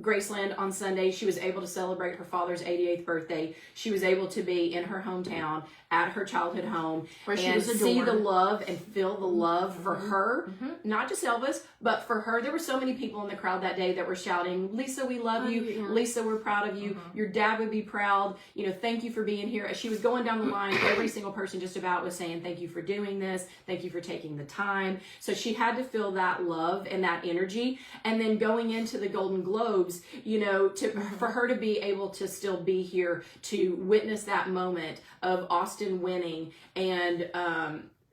Graceland on Sunday, she was able to celebrate her father's 88th birthday. She was able to be in her hometown at her childhood home Where she and was see the adored. love and feel the love for her, not just Elvis, but for her. There were so many people in the crowd that day that were shouting, Lisa, we love you. Yeah. Lisa, we're proud of you. Your dad would be proud. You know, thank you for being here. As she was going down the line, every single person just about was saying, thank you for doing this. Thank you for taking the time. So she had to feel that love and that energy. And then going into the Golden Globes, you know, for her to be able to still be here to witness that moment of Austin winning and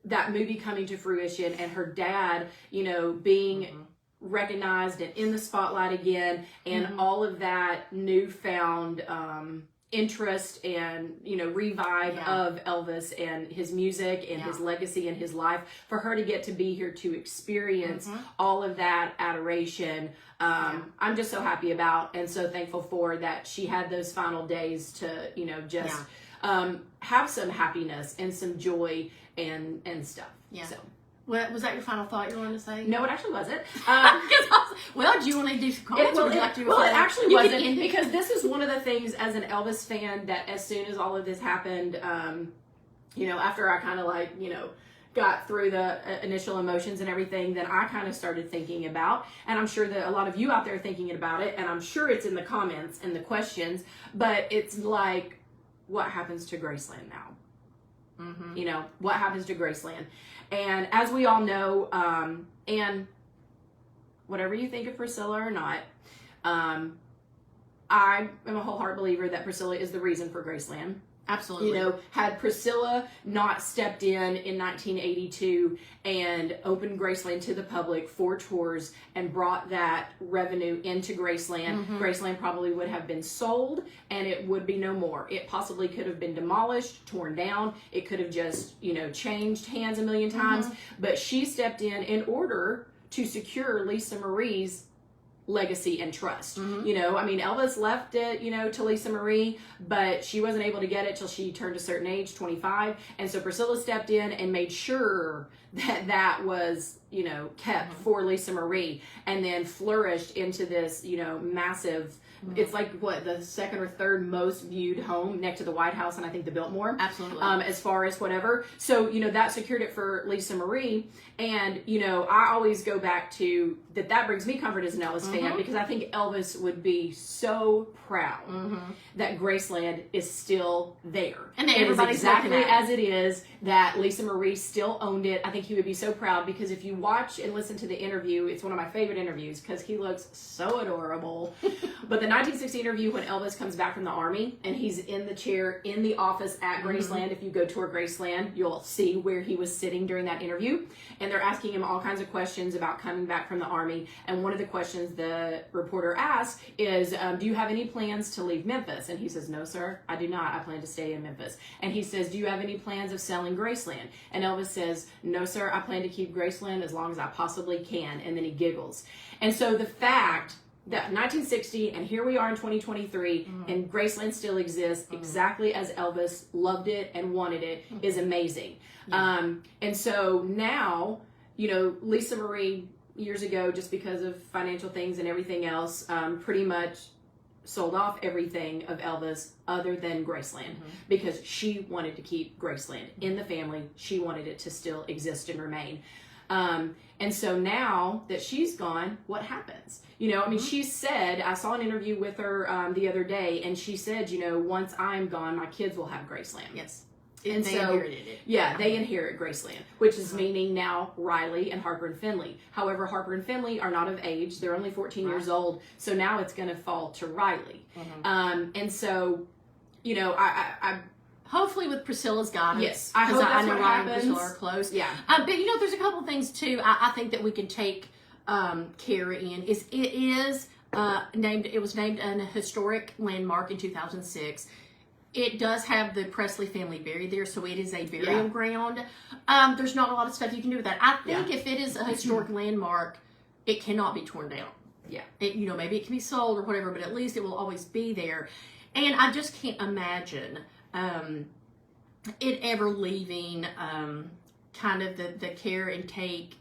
that movie coming to fruition and her dad, you know, being recognized and in the spotlight again, and all of that newfound interest and, you know, revive of Elvis and his music and his legacy and his life, for her to get to be here to experience all of that adoration. I'm just so happy about and so thankful for that she had those final days to, you know, just have some happiness and some joy and stuff. Yeah. So. What, was that your final thought you wanted to say? No, it actually wasn't. Well, do you want to do some comments? It actually You wasn't, can end it. because this is one of the things as an Elvis fan that as soon as all of this happened, you know, after I kind of like, you know, got through the initial emotions and everything, that I kind of started thinking about, and I'm sure that a lot of you out there are thinking about it, and I'm sure it's in the comments and the questions, but it's like, what happens to Graceland now? You know, what happens to Graceland? And as we all know, and whatever you think of Priscilla or not, I am a wholehearted believer that Priscilla is the reason for Graceland. Absolutely. You know, had Priscilla not stepped in 1982 and opened Graceland to the public for tours and brought that revenue into Graceland, Graceland probably would have been sold and it would be no more. It possibly could have been demolished, torn down. It could have just, you know, changed hands a million times. But she stepped in order to secure Lisa Marie's legacy and trust. You know, I mean, Elvis left it, you know, to Lisa Marie, but she wasn't able to get it till she turned a certain age, 25. And so Priscilla stepped in and made sure that that was, you know, kept for Lisa Marie, and then flourished into this, you know, massive It's like what, the second or third most viewed home next to the White House and I think the Biltmore. Absolutely. As far as whatever. So, that secured it for Lisa Marie. And, I always go back to that brings me comfort as an Elvis fan, because I think Elvis would be so proud that Graceland is still there. And it is everybody's exactly looking at as it is, that Lisa Marie still owned it. I think he would be so proud, because if you watch and listen to the interview, it's one of my favorite interviews because he looks so adorable. But the 1960 interview when Elvis comes back from the Army and he's in the chair in the office at Graceland, if you go tour Graceland, you'll see where he was sitting during that interview. And they're asking him all kinds of questions about coming back from the Army. And one of the questions the reporter asks is, do you have any plans to leave Memphis? And he says, no, sir, I do not. I plan to stay in Memphis. And he says, do you have any plans of selling Graceland? And Elvis says, no, sir, I plan to keep Graceland as long as I possibly can. And then he giggles. And so the fact that 1960 and here we are in 2023 and Graceland still exists exactly as Elvis loved it and wanted it is amazing. And so now, Lisa Marie years ago, just because of financial things and everything else, pretty much sold off everything of Elvis other than Graceland because she wanted to keep Graceland in the family. She wanted it to still exist and remain. And so now that she's gone, what happens? She said, I saw an interview with her the other day, and she said, once I'm gone, my kids will have Graceland. Yes. And they so, inherited it. Yeah, they inherit Graceland, which is meaning now Riley and Harper and Finley. However, Harper and Finley are not of age. They're only 14 years old. So now it's going to fall to Riley. And so, I hopefully with Priscilla's guidance. Yes, I hope that's what Ryan and happens. Priscilla are close. Yeah. But there's a couple things too. I think that we can take care in. It was named an historic landmark in 2006. It does have the Presley family buried there, so it is a burial ground. There's not a lot of stuff you can do with that. I think if it is a historic landmark, it cannot be torn down. Yeah. Maybe it can be sold or whatever, but at least it will always be there. And I just can't imagine it ever leaving kind of the care and take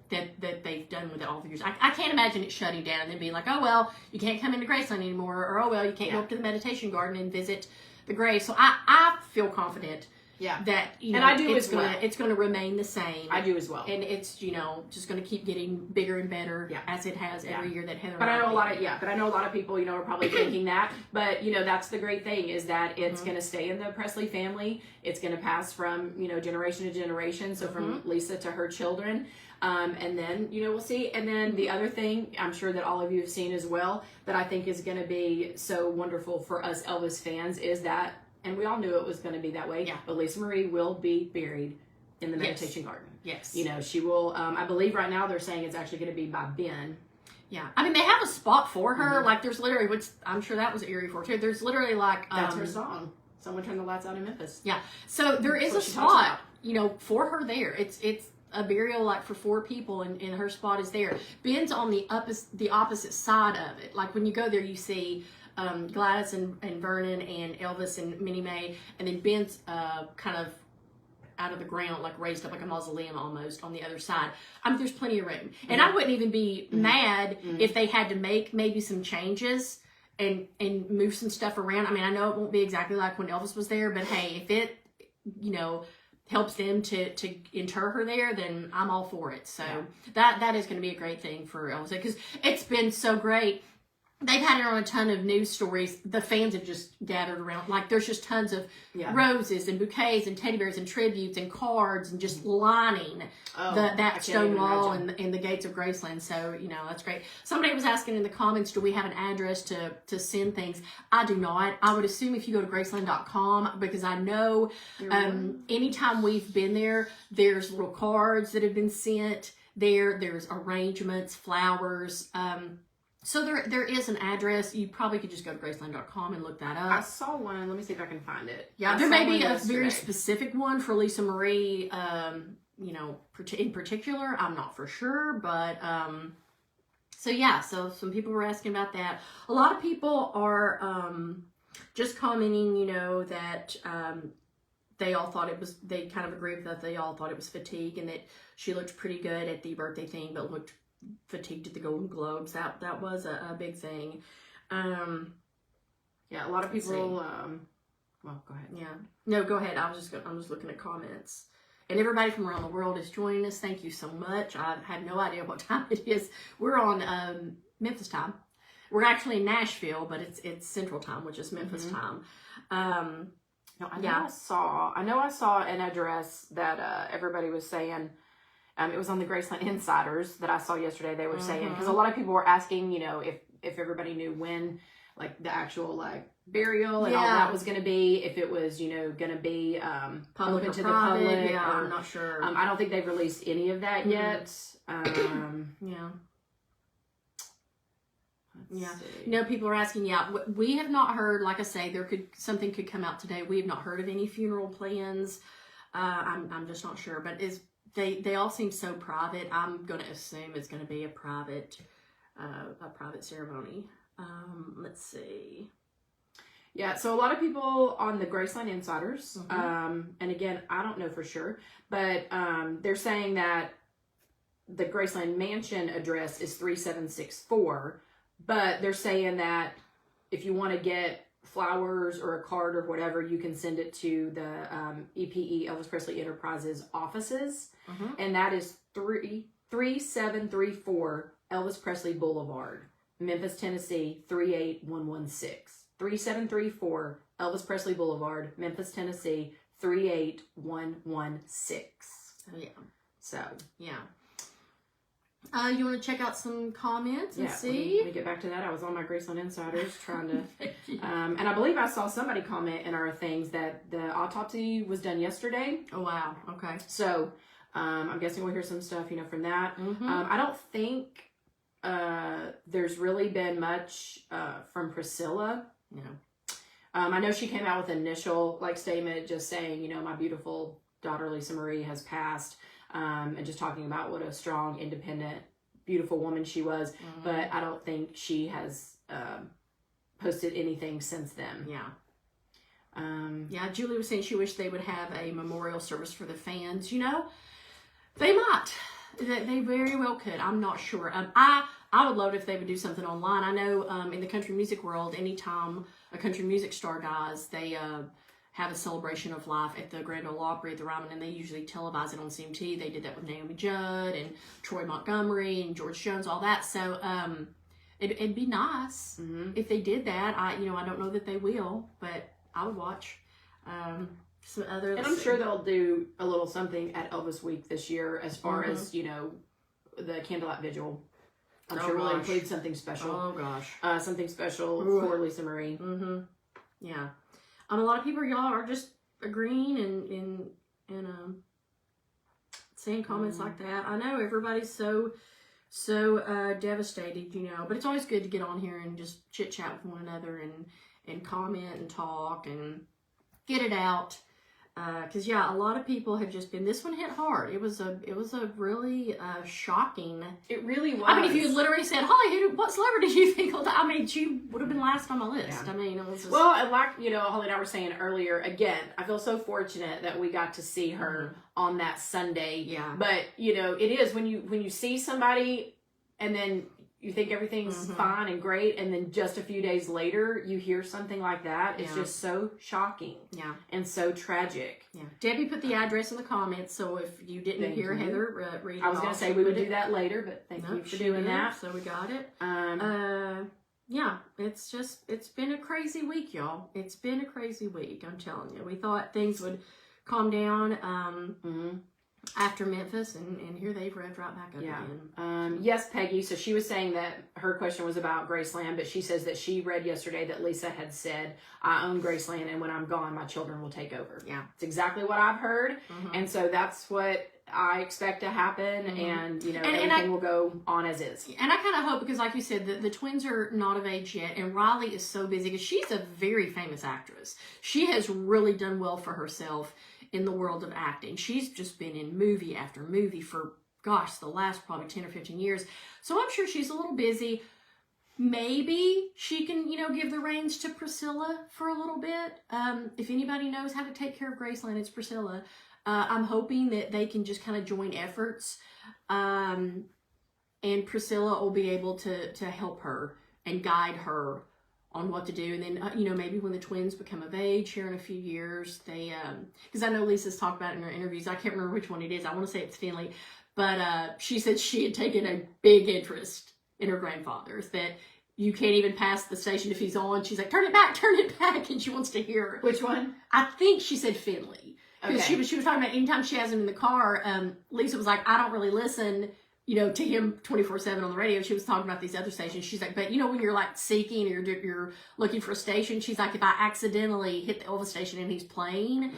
that they've done with it all the years. I can't imagine it shutting down and then being like, oh, well, you can't come into Graceland anymore, or oh, well, you can't go up to the meditation garden and visit the grave. So I feel confident that, and I do it's as well. It's going to remain the same. I do as well. And it's, just going to keep getting bigger and better as it has every year that Heather But I know a lot of people, are probably thinking that. But, that's the great thing is that it's going to stay in the Presley family. It's going to pass from, generation to generation. So from Lisa to her children. And then, we'll see. And then the other thing I'm sure that all of you have seen as well that I think is going to be so wonderful for us Elvis fans is that, and we all knew it was going to be that way, but Lisa Marie will be buried in the meditation garden. Yes. She will, I believe right now they're saying it's actually going to be by Ben. Yeah. I mean, they have a spot for her. Like, there's literally, which I'm sure that was eerie for too. There's literally like... That's her song. Someone Turned the Lights Out in Memphis. Yeah. So there is a spot, for her there. It's a burial like for 4 people, and her spot is there. Ben's on the opposite side of it. Like when you go there, you see Gladys and Vernon and Elvis and Minnie Mae, and then Ben's kind of out of the ground, like raised up like a mausoleum almost on the other side. I mean, there's plenty of room, and I wouldn't even be mad if they had to make maybe some changes and move some stuff around. I mean, I know it won't be exactly like when Elvis was there, but hey, if it helps them to inter her there, then I'm all for it. So that is going to be a great thing for Elvis, because it's been so great. They've had it on a ton of news stories. The fans have just gathered around. Like, there's just tons of roses and bouquets and teddy bears and tributes and cards and just lining that stone wall and the gates of Graceland. So, that's great. Somebody was asking in the comments, do we have an address to send things? I do not. I would assume if you go to Graceland.com, because I know anytime we've been there, there's little cards that have been sent there. There's arrangements, flowers. So there is an address. You probably could just go to Graceland.com and look that up. I saw one. Let me see if I can find it. Yeah, there may be a very specific one for Lisa Marie, in particular. I'm not for sure, but so some people were asking about that. A lot of people are just commenting, that they all thought they kind of agree with that. They all thought it was fatigue, and that she looked pretty good at the birthday thing, but looked fatigued at the Golden Globes. That was a big thing. Yeah, a lot of people. Well, go ahead. Yeah. No, go ahead. I'm just looking at comments. And everybody from around the world is joining us. Thank you so much. I had no idea what time it is. We're on Memphis time. We're actually in Nashville, but it's Central Time, which is Memphis time. No, I know I saw an address that everybody was saying. It was on the Graceland Insiders that I saw yesterday. They were saying, because a lot of people were asking, if everybody knew when, like, the actual, burial and all that was going to be, if it was, going to be Public open to private, the public. Yeah, or, I'm not sure. I don't think they've released any of that yet. Yeah. Yeah. See. People are asking, we have not heard, like I say, something could come out today. We have not heard of any funeral plans. I'm just not sure, but they all seem so private. I'm going to assume it's going to be a private ceremony. Let's see. Yeah, so a lot of people on the Graceland Insiders, and again, I don't know for sure, but they're saying that the Graceland Mansion address is 3764, but they're saying that if you want to get flowers or a card or whatever, you can send it to the EPE, Elvis Presley Enterprises offices, and that is 3734 Elvis Presley Boulevard, Memphis, Tennessee, 38116. 3734 Elvis Presley Boulevard, Memphis, Tennessee, 38116. Yeah. So, yeah. You want to check out some comments and see? Let me get back to that. I was on my Graceland Insiders trying to, and I believe I saw somebody comment in our things that the autopsy was done yesterday. Oh, wow. Okay. So, I'm guessing we'll hear some stuff, from that. I don't think there's really been much from Priscilla. I know she came out with an initial statement just saying, my beautiful daughter Lisa Marie has passed, and just talking about what a strong, independent, beautiful woman she was. But I don't think she has posted anything since then. Julie was saying she wished they would have a memorial service for the fans. They might. They very well could. I'm not sure. I would love it if they would do something online. I know in the country music world, anytime a country music star dies, they have a celebration of life at the Grand Ole Opry at the Ryman, and they usually televise it on CMT. They did that with Naomi Judd and Troy Montgomery and George Jones, all that. So it'd be nice if they did that. I don't know that they will, but I would watch. Some other, and I'm sure they'll do a little something at Elvis Week this year as far as, the candlelight vigil. I'm sure we'll include something special. Oh, gosh. Something special for Lisa Marie. Yeah. A lot of people, y'all, are just agreeing and saying comments like that. I know everybody's so devastated, but it's always good to get on here and just chit-chat with one another and comment and talk and get it out. Because a lot of people have just been. This one hit hard. It was a really shocking. It really was. I mean, if you literally said, "Holly, what celebrity do you think will die?" I mean, she would have been last on my list. Yeah. I mean, it was just... Well, and Holly and I were saying earlier. Again, I feel so fortunate that we got to see her on that Sunday. Yeah. But it is when you see somebody, and then you think everything's fine and great, and then just a few days later you hear something like that. It's just so shocking. Yeah. And so tragic. Yeah. Debbie put the address in the comments, so if you didn't hear Heather read it, I was going to say we would do that later, but thank you for doing that. So we got it. It's been a crazy week, y'all. It's been a crazy week, I'm telling you. We thought things would calm down after Memphis, and here they've revved right back up again. Yes, Peggy. So she was saying that her question was about Graceland, but she says that she read yesterday that Lisa had said, "I own Graceland, and when I'm gone, my children will take over." Yeah, it's exactly what I've heard, and so that's what I expect to happen, and everything will go on as is. And I kind of hope, because like you said, the twins are not of age yet, and Riley is so busy because she's a very famous actress. She has really done well for herself in the world of acting. She's just been in movie after movie for, the last probably 10 or 15 years. So I'm sure she's a little busy. Maybe she can, give the reins to Priscilla for a little bit. If anybody knows how to take care of Graceland, it's Priscilla. I'm hoping that they can just kind of join efforts. And Priscilla will be able to help her and guide her on what to do. And then, you know, maybe when the twins become of age here in a few years, they, because I know Lisa's talked about it in her interviews. I can't remember which one it is. I want to say it's Finley. But she said she had taken a big interest in her grandfather's, that you can't even pass the station if he's on. She's like, turn it back, and she wants to hear. Which one? I think she said Finley. Because Okay. she was talking about anytime she has him in the car, Lisa was like, I don't really listen, you know, to him 24/7 on the radio. She was talking about these other stations. She's like, but you know, when you're like seeking or you're looking for a station, she's like, if I accidentally hit the Elvis station and he's playing,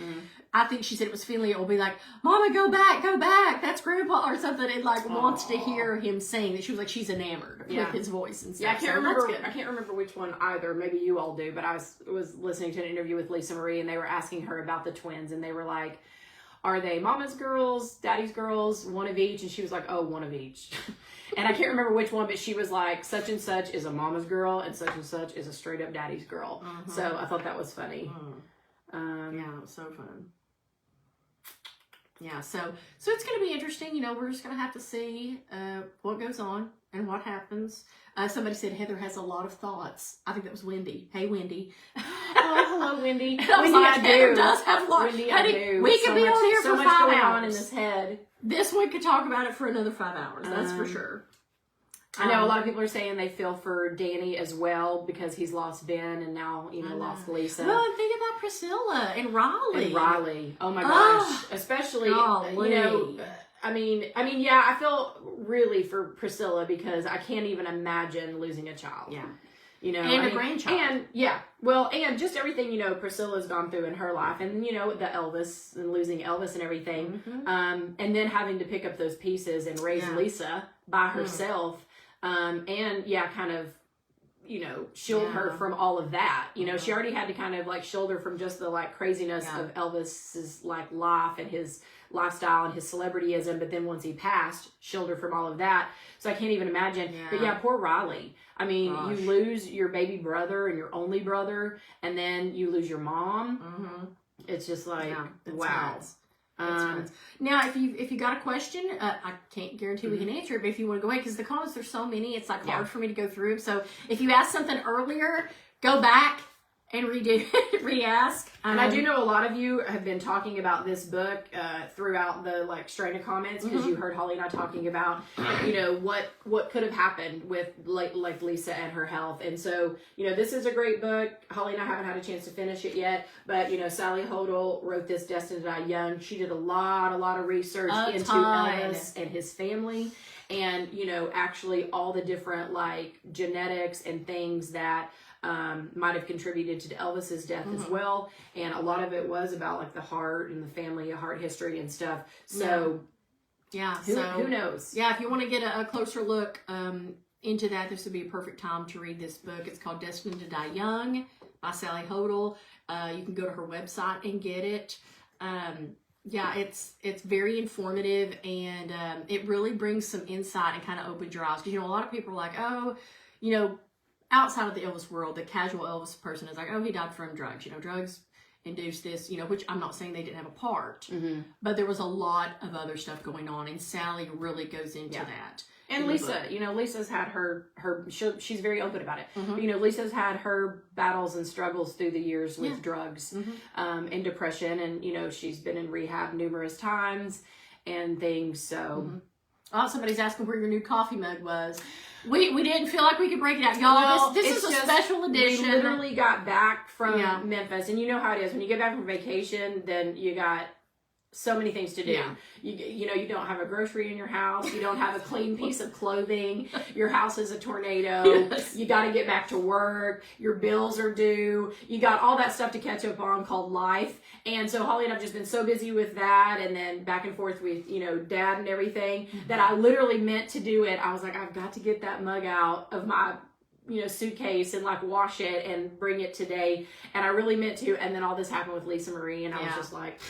I think she said it was Finley, it will be like, Mama, go back, that's Grandpa, or something, and like wants to hear him sing. That she was like, she's enamored with his voice and stuff. Yeah, I can't So remember. that's good. I can't remember which one either. Maybe you all do, but I was listening to an interview with Lisa Marie, and they were asking her about the twins, and they were like, are they Mama's girls, Daddy's girls, one of each? And she was like, oh, one of each. And I can't remember which one, but she was like, such and such is a Mama's girl, and such is a straight up Daddy's girl. So I thought that was funny. Yeah, it was so fun. Yeah, so it's going to be interesting. You know, we're just going to have to see what goes on and what happens. Somebody said Heather has a lot of thoughts. I think that was Wendy. Hey, Wendy. Oh, hello, Wendy. And I was Wendy, like, I Heather do. does have a lot. Wendy, Honey, I do. we could be on here so for much 5 going hours. on in this head. This one could talk about it for another 5 hours. That's for sure. I know a lot of people are saying they feel for Danny as well because he's lost Ben and now, you know, lost Lisa. Well, and think about Priscilla and Riley. Oh my gosh. Especially, golly. you know, I mean, yeah, I feel really for Priscilla because I can't even imagine losing a child. Yeah. You know, And a grandchild. And yeah, well, and just everything, you know, Priscilla's gone through in her life, and you know, the Elvis and losing Elvis and everything, and then having to pick up those pieces and raise Lisa by herself, and yeah, kind of, you know, shield her from all of that. You know, she already had to kind of like shield her from just the like craziness of Elvis's like life and his lifestyle and his celebrityism, but then once he passed, shield her from all of that. So I can't even imagine. But yeah, poor Riley. I mean, you lose your baby brother and your only brother, and then you lose your mom. It's just like, wow. Now, if you got a question, I can't guarantee we can answer it, but if you want to go ahead, because the comments, there's so many, it's like hard for me to go through. So if you asked something earlier, go back and re-ask. And I do know a lot of you have been talking about this book throughout the like string of comments because you heard Holly and I talking about, you know, what could have happened with like Lisa and her health. And so, you know, this is a great book. Holly and I haven't had a chance to finish it yet, but you know, Sally Hodel wrote this Destined to Die Young. She did a lot of research into Elvis and his family. And, you know, actually all the different like genetics and things that might have contributed to Elvis's death as well. And a lot of it was about like the heart and the family, heart history and stuff. So who knows? Yeah, if you want to get a closer look into that, this would be a perfect time to read this book. It's called Destined to Die Young by Sally Hodel. You can go to her website and get it. Yeah, it's very informative, and it really brings some insight and kind of opens your eyes. Because, you know, a lot of people are like, oh, you know, outside of the Elvis world, the casual Elvis person is like, oh, he died from drugs. You know, drugs induced this, you know, which I'm not saying they didn't have a part, but there was a lot of other stuff going on, and Sally really goes into that. And Lisa, you know, Lisa's had her she's very open about it. But, you know, Lisa's had her battles and struggles through the years with drugs and depression. And, you know, she's been in rehab numerous times and things. So. Oh, somebody's asking where your new coffee mug was. We didn't feel like we could break it out. Y'all, Well, this is a special edition. We literally got back from Memphis. And you know how it is. When you get back from vacation, then you got so many things to do. You know, you don't have a grocery in your house. You don't have a clean piece of clothing. Your house is a tornado. You got to get back to work. Your bills are due. You got all that stuff to catch up on called life. And so Holly and I've just been so busy with that, and then back and forth with, you know, Dad and everything, that I literally meant to do it. I was like, I've got to get that mug out of my, you know, suitcase and like wash it and bring it today. And I really meant to. And then all this happened with Lisa Marie, and I was just like,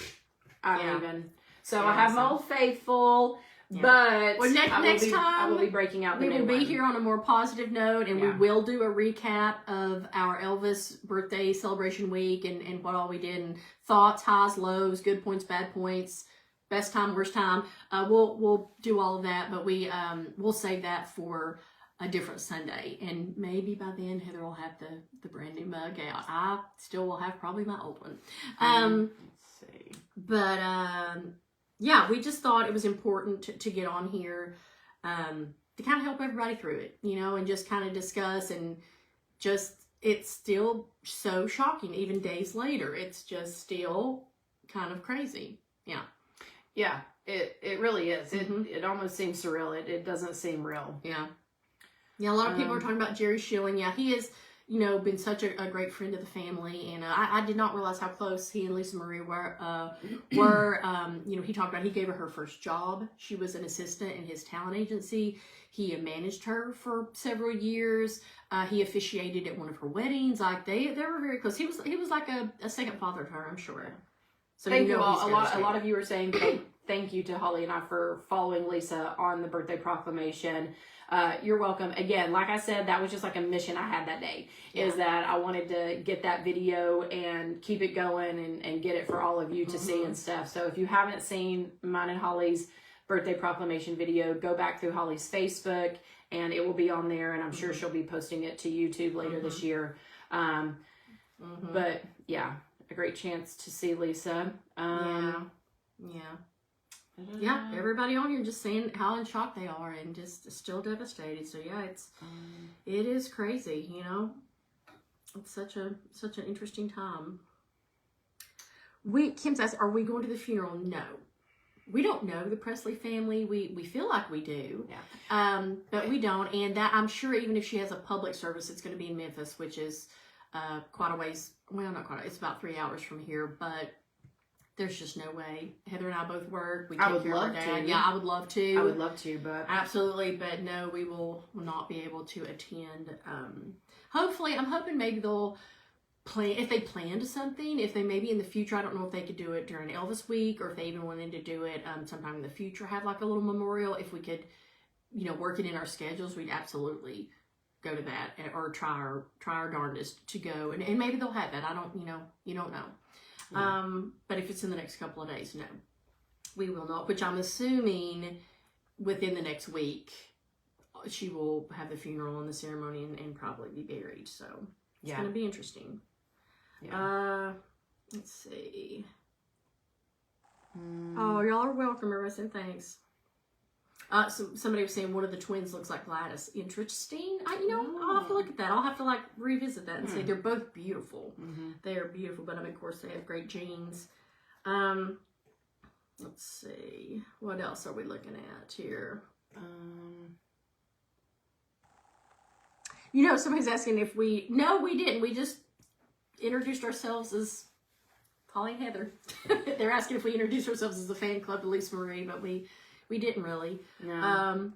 I don't even. So I have my Old Faithful, but next time I will be breaking out the new one. We will be here on a more positive note, and we will do a recap of our Elvis birthday celebration week and what all we did, and thoughts, highs, lows, good points, bad points, best time, worst time. We'll do all of that, but we'll save that for a different Sunday. And maybe by then Heather will have the brand new mug out. I still will have probably my old one. Let's see. But yeah, we just thought it was important to get on here to kind of help everybody through it, you know, and just kind of discuss, and just, it's still so shocking even days later. It's just still kind of crazy. Yeah. Yeah, it really is. It almost seems surreal. It doesn't seem real. Yeah. Yeah, a lot of people are talking about Jerry Schilling. Yeah, he is, you know, been such a great friend of the family, and I did not realize how close he and Lisa Marie were. You know, he talked about, he gave her first job. She was an assistant in his talent agency. He managed her for several years. He officiated at one of her weddings. Like they were very close. He was like a second father to her, I'm sure. So thank you all. A lot of you are saying thank you to Holly and I for following Lisa on the birthday proclamation. You're welcome. Again, like I said, that was just like a mission I had that day, is that I wanted to get that video and keep it going and get it for all of you to see and stuff. So if you haven't seen mine and Holly's birthday proclamation video, go back through Holly's Facebook and it will be on there, and I'm sure she'll be posting it to YouTube later this year. But yeah, a great chance to see Lisa. Yeah, everybody on here just saying how in shock they are and just still devastated. So yeah, it is crazy, you know. It's such an interesting time. Kim's asked, are we going to the funeral? No. We don't know the Presley family. We feel like we do. Yeah. But we don't. And that, I'm sure even if she has a public service, it's going to be in Memphis, which is quite a ways. Well, not quite. It's about 3 hours from here, but there's just no way. Heather and I both work. We take care of our dad. Yeah, I would love to. I would love to, but absolutely. But no, we will not be able to attend. Hopefully, I'm hoping maybe they'll plan, if they planned something, if they maybe in the future, I don't know if they could do it during Elvis week, or if they even wanted to do it sometime in the future, have like a little memorial. If we could, you know, work it in our schedules, we'd absolutely go to that, or try our darndest to go, and maybe they'll have that. I don't, you know, you don't know. Yeah. But if it's in the next couple of days, no, we will not, which I'm assuming within the next week, she will have the funeral and the ceremony and probably be buried. So it's going to be interesting. Yeah. Let's see. Oh, y'all are welcome, Marissa, and thanks. So somebody was saying one of the twins looks like Gladys. Interesting. I'll have to look at that. I'll have to like revisit that and say they're both beautiful. They are beautiful, but I mean, of course, they have great genes. Let's see. What else are we looking at here? You know, somebody's asking if no, we didn't. We just introduced ourselves as Holly and Heather. They're asking if we introduced ourselves as a fan club to Lisa Marie, but we didn't really. No.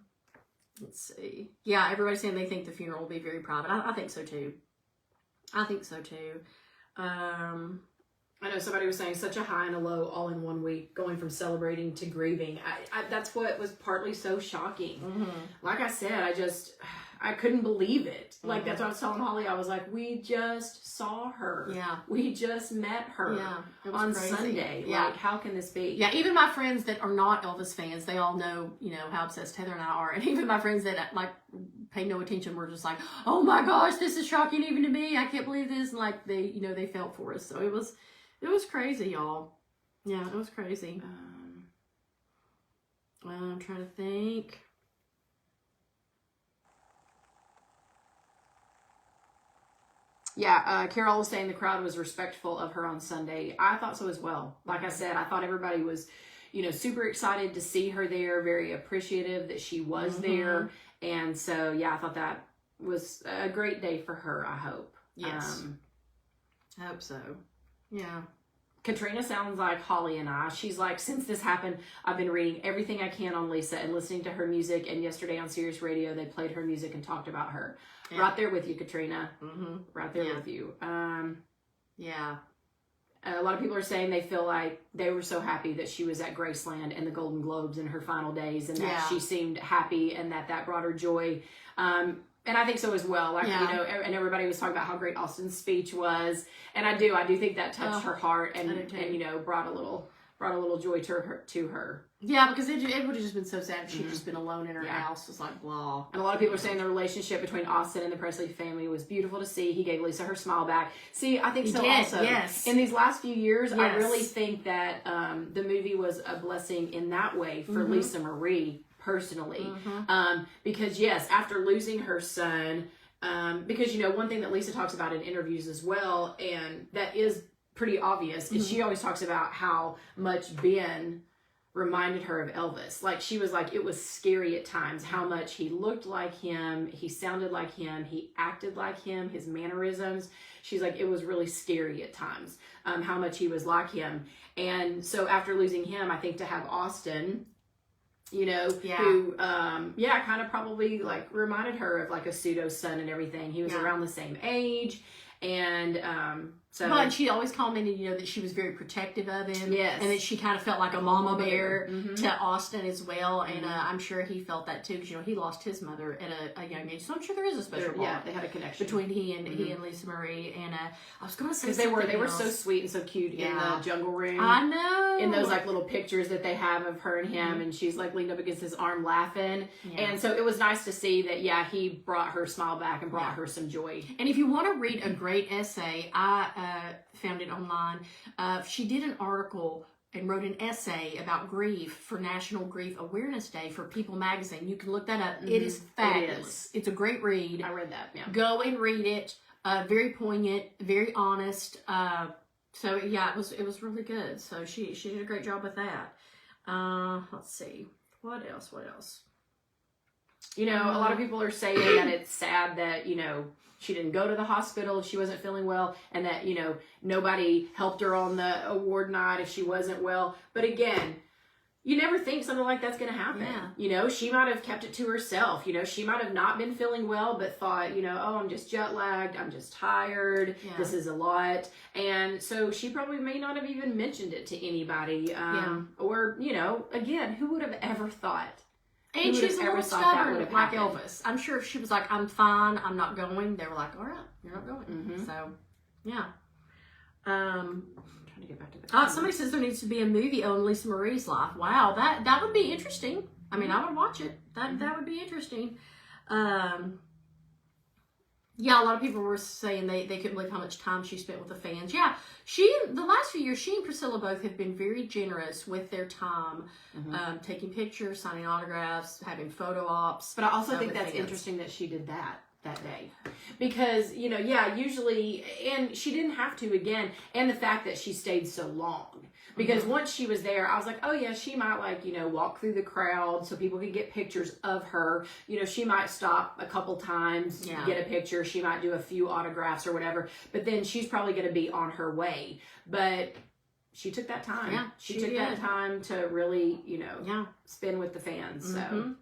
Let's see. Yeah, everybody's saying they think the funeral will be very private. I think so too. I think so too. I know somebody was saying such a high and a low all in 1 week, going from celebrating to grieving. That's what was partly so shocking. Like I said, I couldn't believe it. Like that's what I was telling Holly. I was like, we just saw her. Yeah. We just met her on crazy. Sunday. Yeah. Like, how can this be? Yeah, even my friends that are not Elvis fans, they all know, you know, how obsessed Heather and I are. And even my friends that like pay no attention were just like, oh my gosh, this is shocking even to me. I can't believe this. And like they, you know, they felt for us. So it was crazy, y'all. Yeah, it was crazy. I'm trying to think. Yeah, Carol was saying the crowd was respectful of her on Sunday. I thought so as well. Like I said, I thought everybody was, you know, super excited to see her there, very appreciative that she was there. And so, yeah, I thought that was a great day for her, I hope. Yes. I hope so. Yeah. Katrina sounds like Holly and I. She's like, since this happened, I've been reading everything I can on Lisa and listening to her music. And yesterday on Sirius Radio, they played her music and talked about her. Yeah. Right there with you, Katrina. Right there with you. Yeah. A lot of people are saying they feel like they were so happy that she was at Graceland and the Golden Globes in her final days, and that she seemed happy, and that brought her joy. And I think so as well. Like, you know, and everybody was talking about how great Austin's speech was. And I do think that touched her heart and, you know, brought a little brought a little joy to her. Yeah, because it would have just been so sad if she'd just been alone in her house. It's like, blah. And a lot of people are saying the relationship between Austin and the Presley family was beautiful to see. He gave Lisa her smile back. See, I think so also. Yes. In these last few years, I really think that the movie was a blessing in that way for Lisa Marie personally. Because, yes, after losing her son, because, you know, one thing that Lisa talks about in interviews as well, and that is pretty obvious, is she always talks about how much Ben reminded her of Elvis. Like, she was like, it was scary at times how much he looked like him, he sounded like him, he acted like him, his mannerisms. She's like, it was really scary at times how much he was like him. And so after losing him, I think to have Austin, you know, who, kind of probably like reminded her of like a pseudo son and everything. He was around the same age. And but she always commented, you know, that she was very protective of him. Yes. And that she kind of felt like a mama bear to Austin as well. And I'm sure he felt that too, because, you know, he lost his mother at a young age. So I'm sure there is a special bond. Yeah, they had a connection between he and Lisa Marie. And I was going to say, because they were so sweet and so cute in the jungle room. I know. In those like little pictures that they have of her and him, and she's like leaned up against his arm laughing. And so it was nice to see that, he brought her smile back and brought her some joy. And if you want to read a great essay, I found it online. She did an article and wrote an essay about grief for National Grief Awareness Day for People magazine. You can look that up. It is fabulous. It's a great read. I read that. Yeah. Go and read it. Very poignant, very honest. So yeah, it was really good. So she did a great job with that. Let's see. What else? You know, a lot of people are saying that it's sad that, you know, she didn't go to the hospital if she wasn't feeling well, and that, you know, nobody helped her on the award night if she wasn't well. But again, you never think something like that's going to happen. You know, she might have kept it to herself. You know, she might have not been feeling well, but thought, you know, oh, I'm just jet lagged. I'm just tired. This is a lot. And so she probably may not have even mentioned it to anybody. Or, you know, again, who would have ever thought? And she's a little stubborn, like Elvis. I'm sure if she was like, I'm fine, I'm not going, they were like, all right, you're not going. So, yeah. I'm trying to get back to that. Somebody says there needs to be a movie on Lisa Marie's life. Wow, that would be interesting. I mean, I would watch it. That would be interesting. Yeah, a lot of people were saying they couldn't believe how much time she spent with the fans. Yeah, the last few years, she and Priscilla both have been very generous with their time, taking pictures, signing autographs, having photo ops. But I also think that's interesting that she did that day. Because, you know, usually, and she didn't have to again, and the fact that she stayed so long. Because once she was there, I was like, oh yeah, she might like, you know, walk through the crowd so people can get pictures of her. You know, she might stop a couple times, get a picture. She might do a few autographs or whatever. But then she's probably going to be on her way. But she took that time. Yeah, she took that time to really, you know, spend with the fans.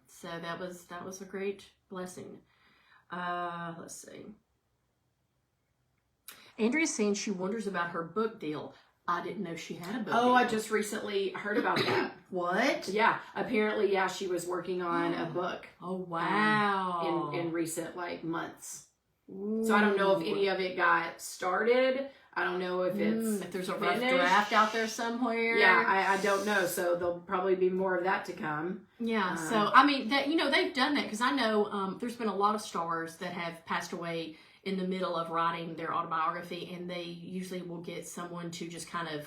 So that was a great blessing. Let's see. Andrea's saying she wonders about her book deal. I didn't know she had a book deal. I just recently heard about that. What? Yeah, apparently, she was working on a book. Oh, wow. In recent, like, months. Ooh. So I don't know if any of it got started. I don't know if it's if there's a rough draft out there somewhere. Yeah, I don't know. So there'll probably be more of that to come. Yeah. So I mean that, you know, they've done that because I know there's been a lot of stars that have passed away in the middle of writing their autobiography, and they usually will get someone to just kind of,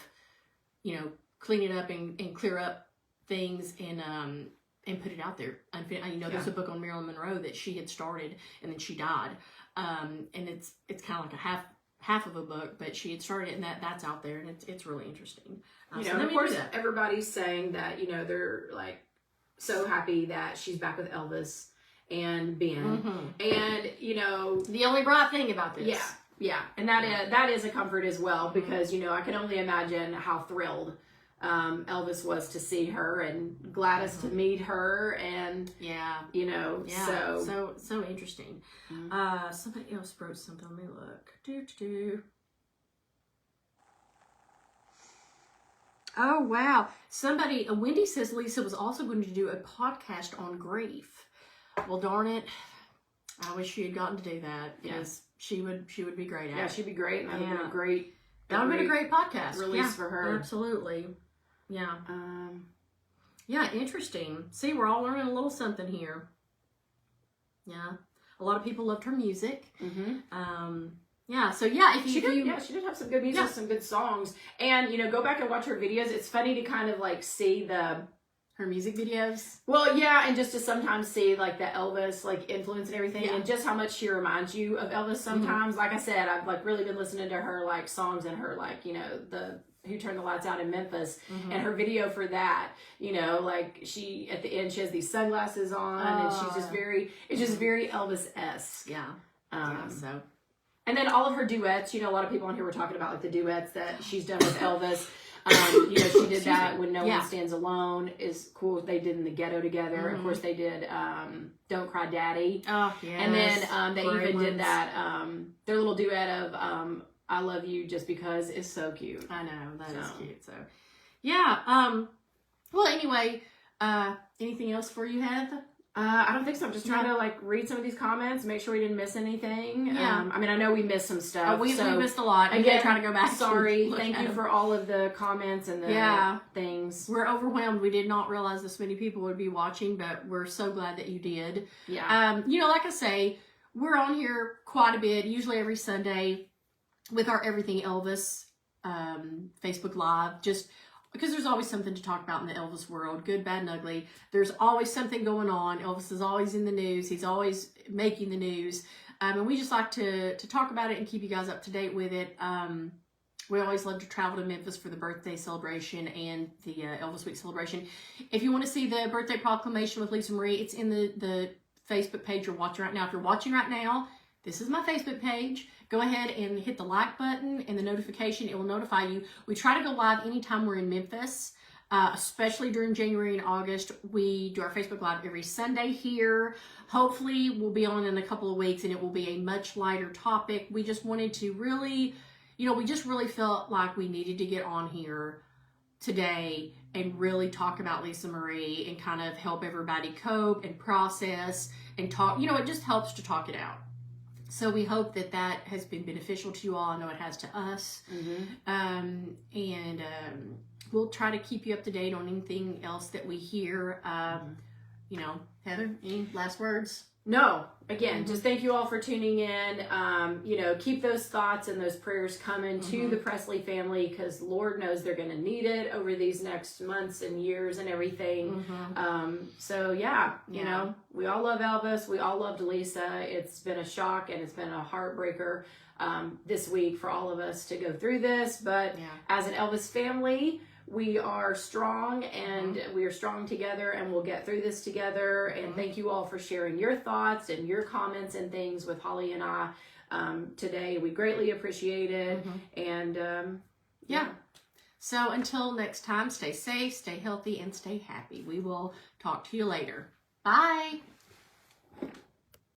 you know, clean it up and clear up things and put it out there. You know, there's a book on Marilyn Monroe that she had started and then she died, and it's kind of like a half of a book, but she had started it, and that's out there, and it's really interesting. You know, and of course, everybody's saying that, you know, they're like so happy that she's back with Elvis and Ben, and you know, the only bright thing about this, and that is a comfort as well, because you know, I can only imagine how thrilled Elvis was to see her, and Gladys to meet her, and you know, so interesting. Somebody else wrote something. Let me look. Oh wow! Wendy says Lisa was also going to do a podcast on grief. Well, darn it! I wish she had gotten to do that, because she would be great at it. Yeah, she'd be great, and that would have been a great podcast release for her. Absolutely. Yeah. Yeah, interesting. See, we're all learning a little something here. Yeah. A lot of people loved her music. Yeah, so yeah, if she did have some good music, some good songs. And, you know, go back and watch her videos. It's funny to kind of like see her music videos. Well, yeah, and just to sometimes see like the Elvis like influence and everything, and just how much she reminds you of Elvis sometimes. Like I said, I've like really been listening to her like songs and her like, you know, the Who Turned the Lights Out in Memphis, and her video for that, you know, like she at the end she has these sunglasses on, and she's just very, it's just very Elvis-esque. Yeah. So. And then all of her duets, you know, a lot of people on here were talking about like the duets that she's done with Elvis. You know, she did that When No One Stands Alone is cool. They did In the Ghetto together. Of course, they did Don't Cry Daddy. Oh, yes. And then they even did that, their little duet of I Love You Just Because is so cute. I know, that is cute. So, yeah. Well, anyway, anything else for you, Heather? I don't think so. I'm just trying to like read some of these comments, make sure we didn't miss anything. Yeah. I mean, I know we missed some stuff. We missed a lot. Again, trying to go back. Sorry. Thank you for all of the comments and the things. We're overwhelmed. We did not realize this many people would be watching, but we're so glad that you did. Yeah. You know, like I say, we're on here quite a bit, usually every Sunday with our Everything Elvis Facebook Live, just because there's always something to talk about in the Elvis world, good, bad, and ugly. There's always something going on. Elvis is always in the news. He's always making the news. And we just like to talk about it and keep you guys up to date with it. We always love to travel to Memphis for the birthday celebration and the Elvis Week celebration. If you want to see the birthday proclamation with Lisa Marie, it's in the Facebook page you're watching right now. If you're watching right now, this is my Facebook page. Go ahead and hit the like button and the notification. It will notify you. We try to go live anytime we're in Memphis, especially during January and August. We do our Facebook Live every Sunday here. Hopefully, we'll be on in a couple of weeks, and it will be a much lighter topic. We just wanted to really, you know, we just really felt like we needed to get on here today and really talk about Lisa Marie and kind of help everybody cope and process and talk. You know, it just helps to talk it out. So we hope that that has been beneficial to you all. I know it has to us. We'll try to keep you up to date on anything else that we hear. You know, Heather, any last words? No. Again, just thank you all for tuning in. You know, keep those thoughts and those prayers coming to the Presley family, because Lord knows they're going to need it over these next months and years and everything. So yeah, you know, we all love Elvis. We all loved Lisa. It's been a shock and it's been a heartbreaker this week for all of us to go through this. But as an Elvis family, we are strong, and we are strong together, and we'll get through this together. And thank you all for sharing your thoughts and your comments and things with Holly and I today. We greatly appreciate it. And So until next time, stay safe, stay healthy, and stay happy. We will talk to you later. Bye.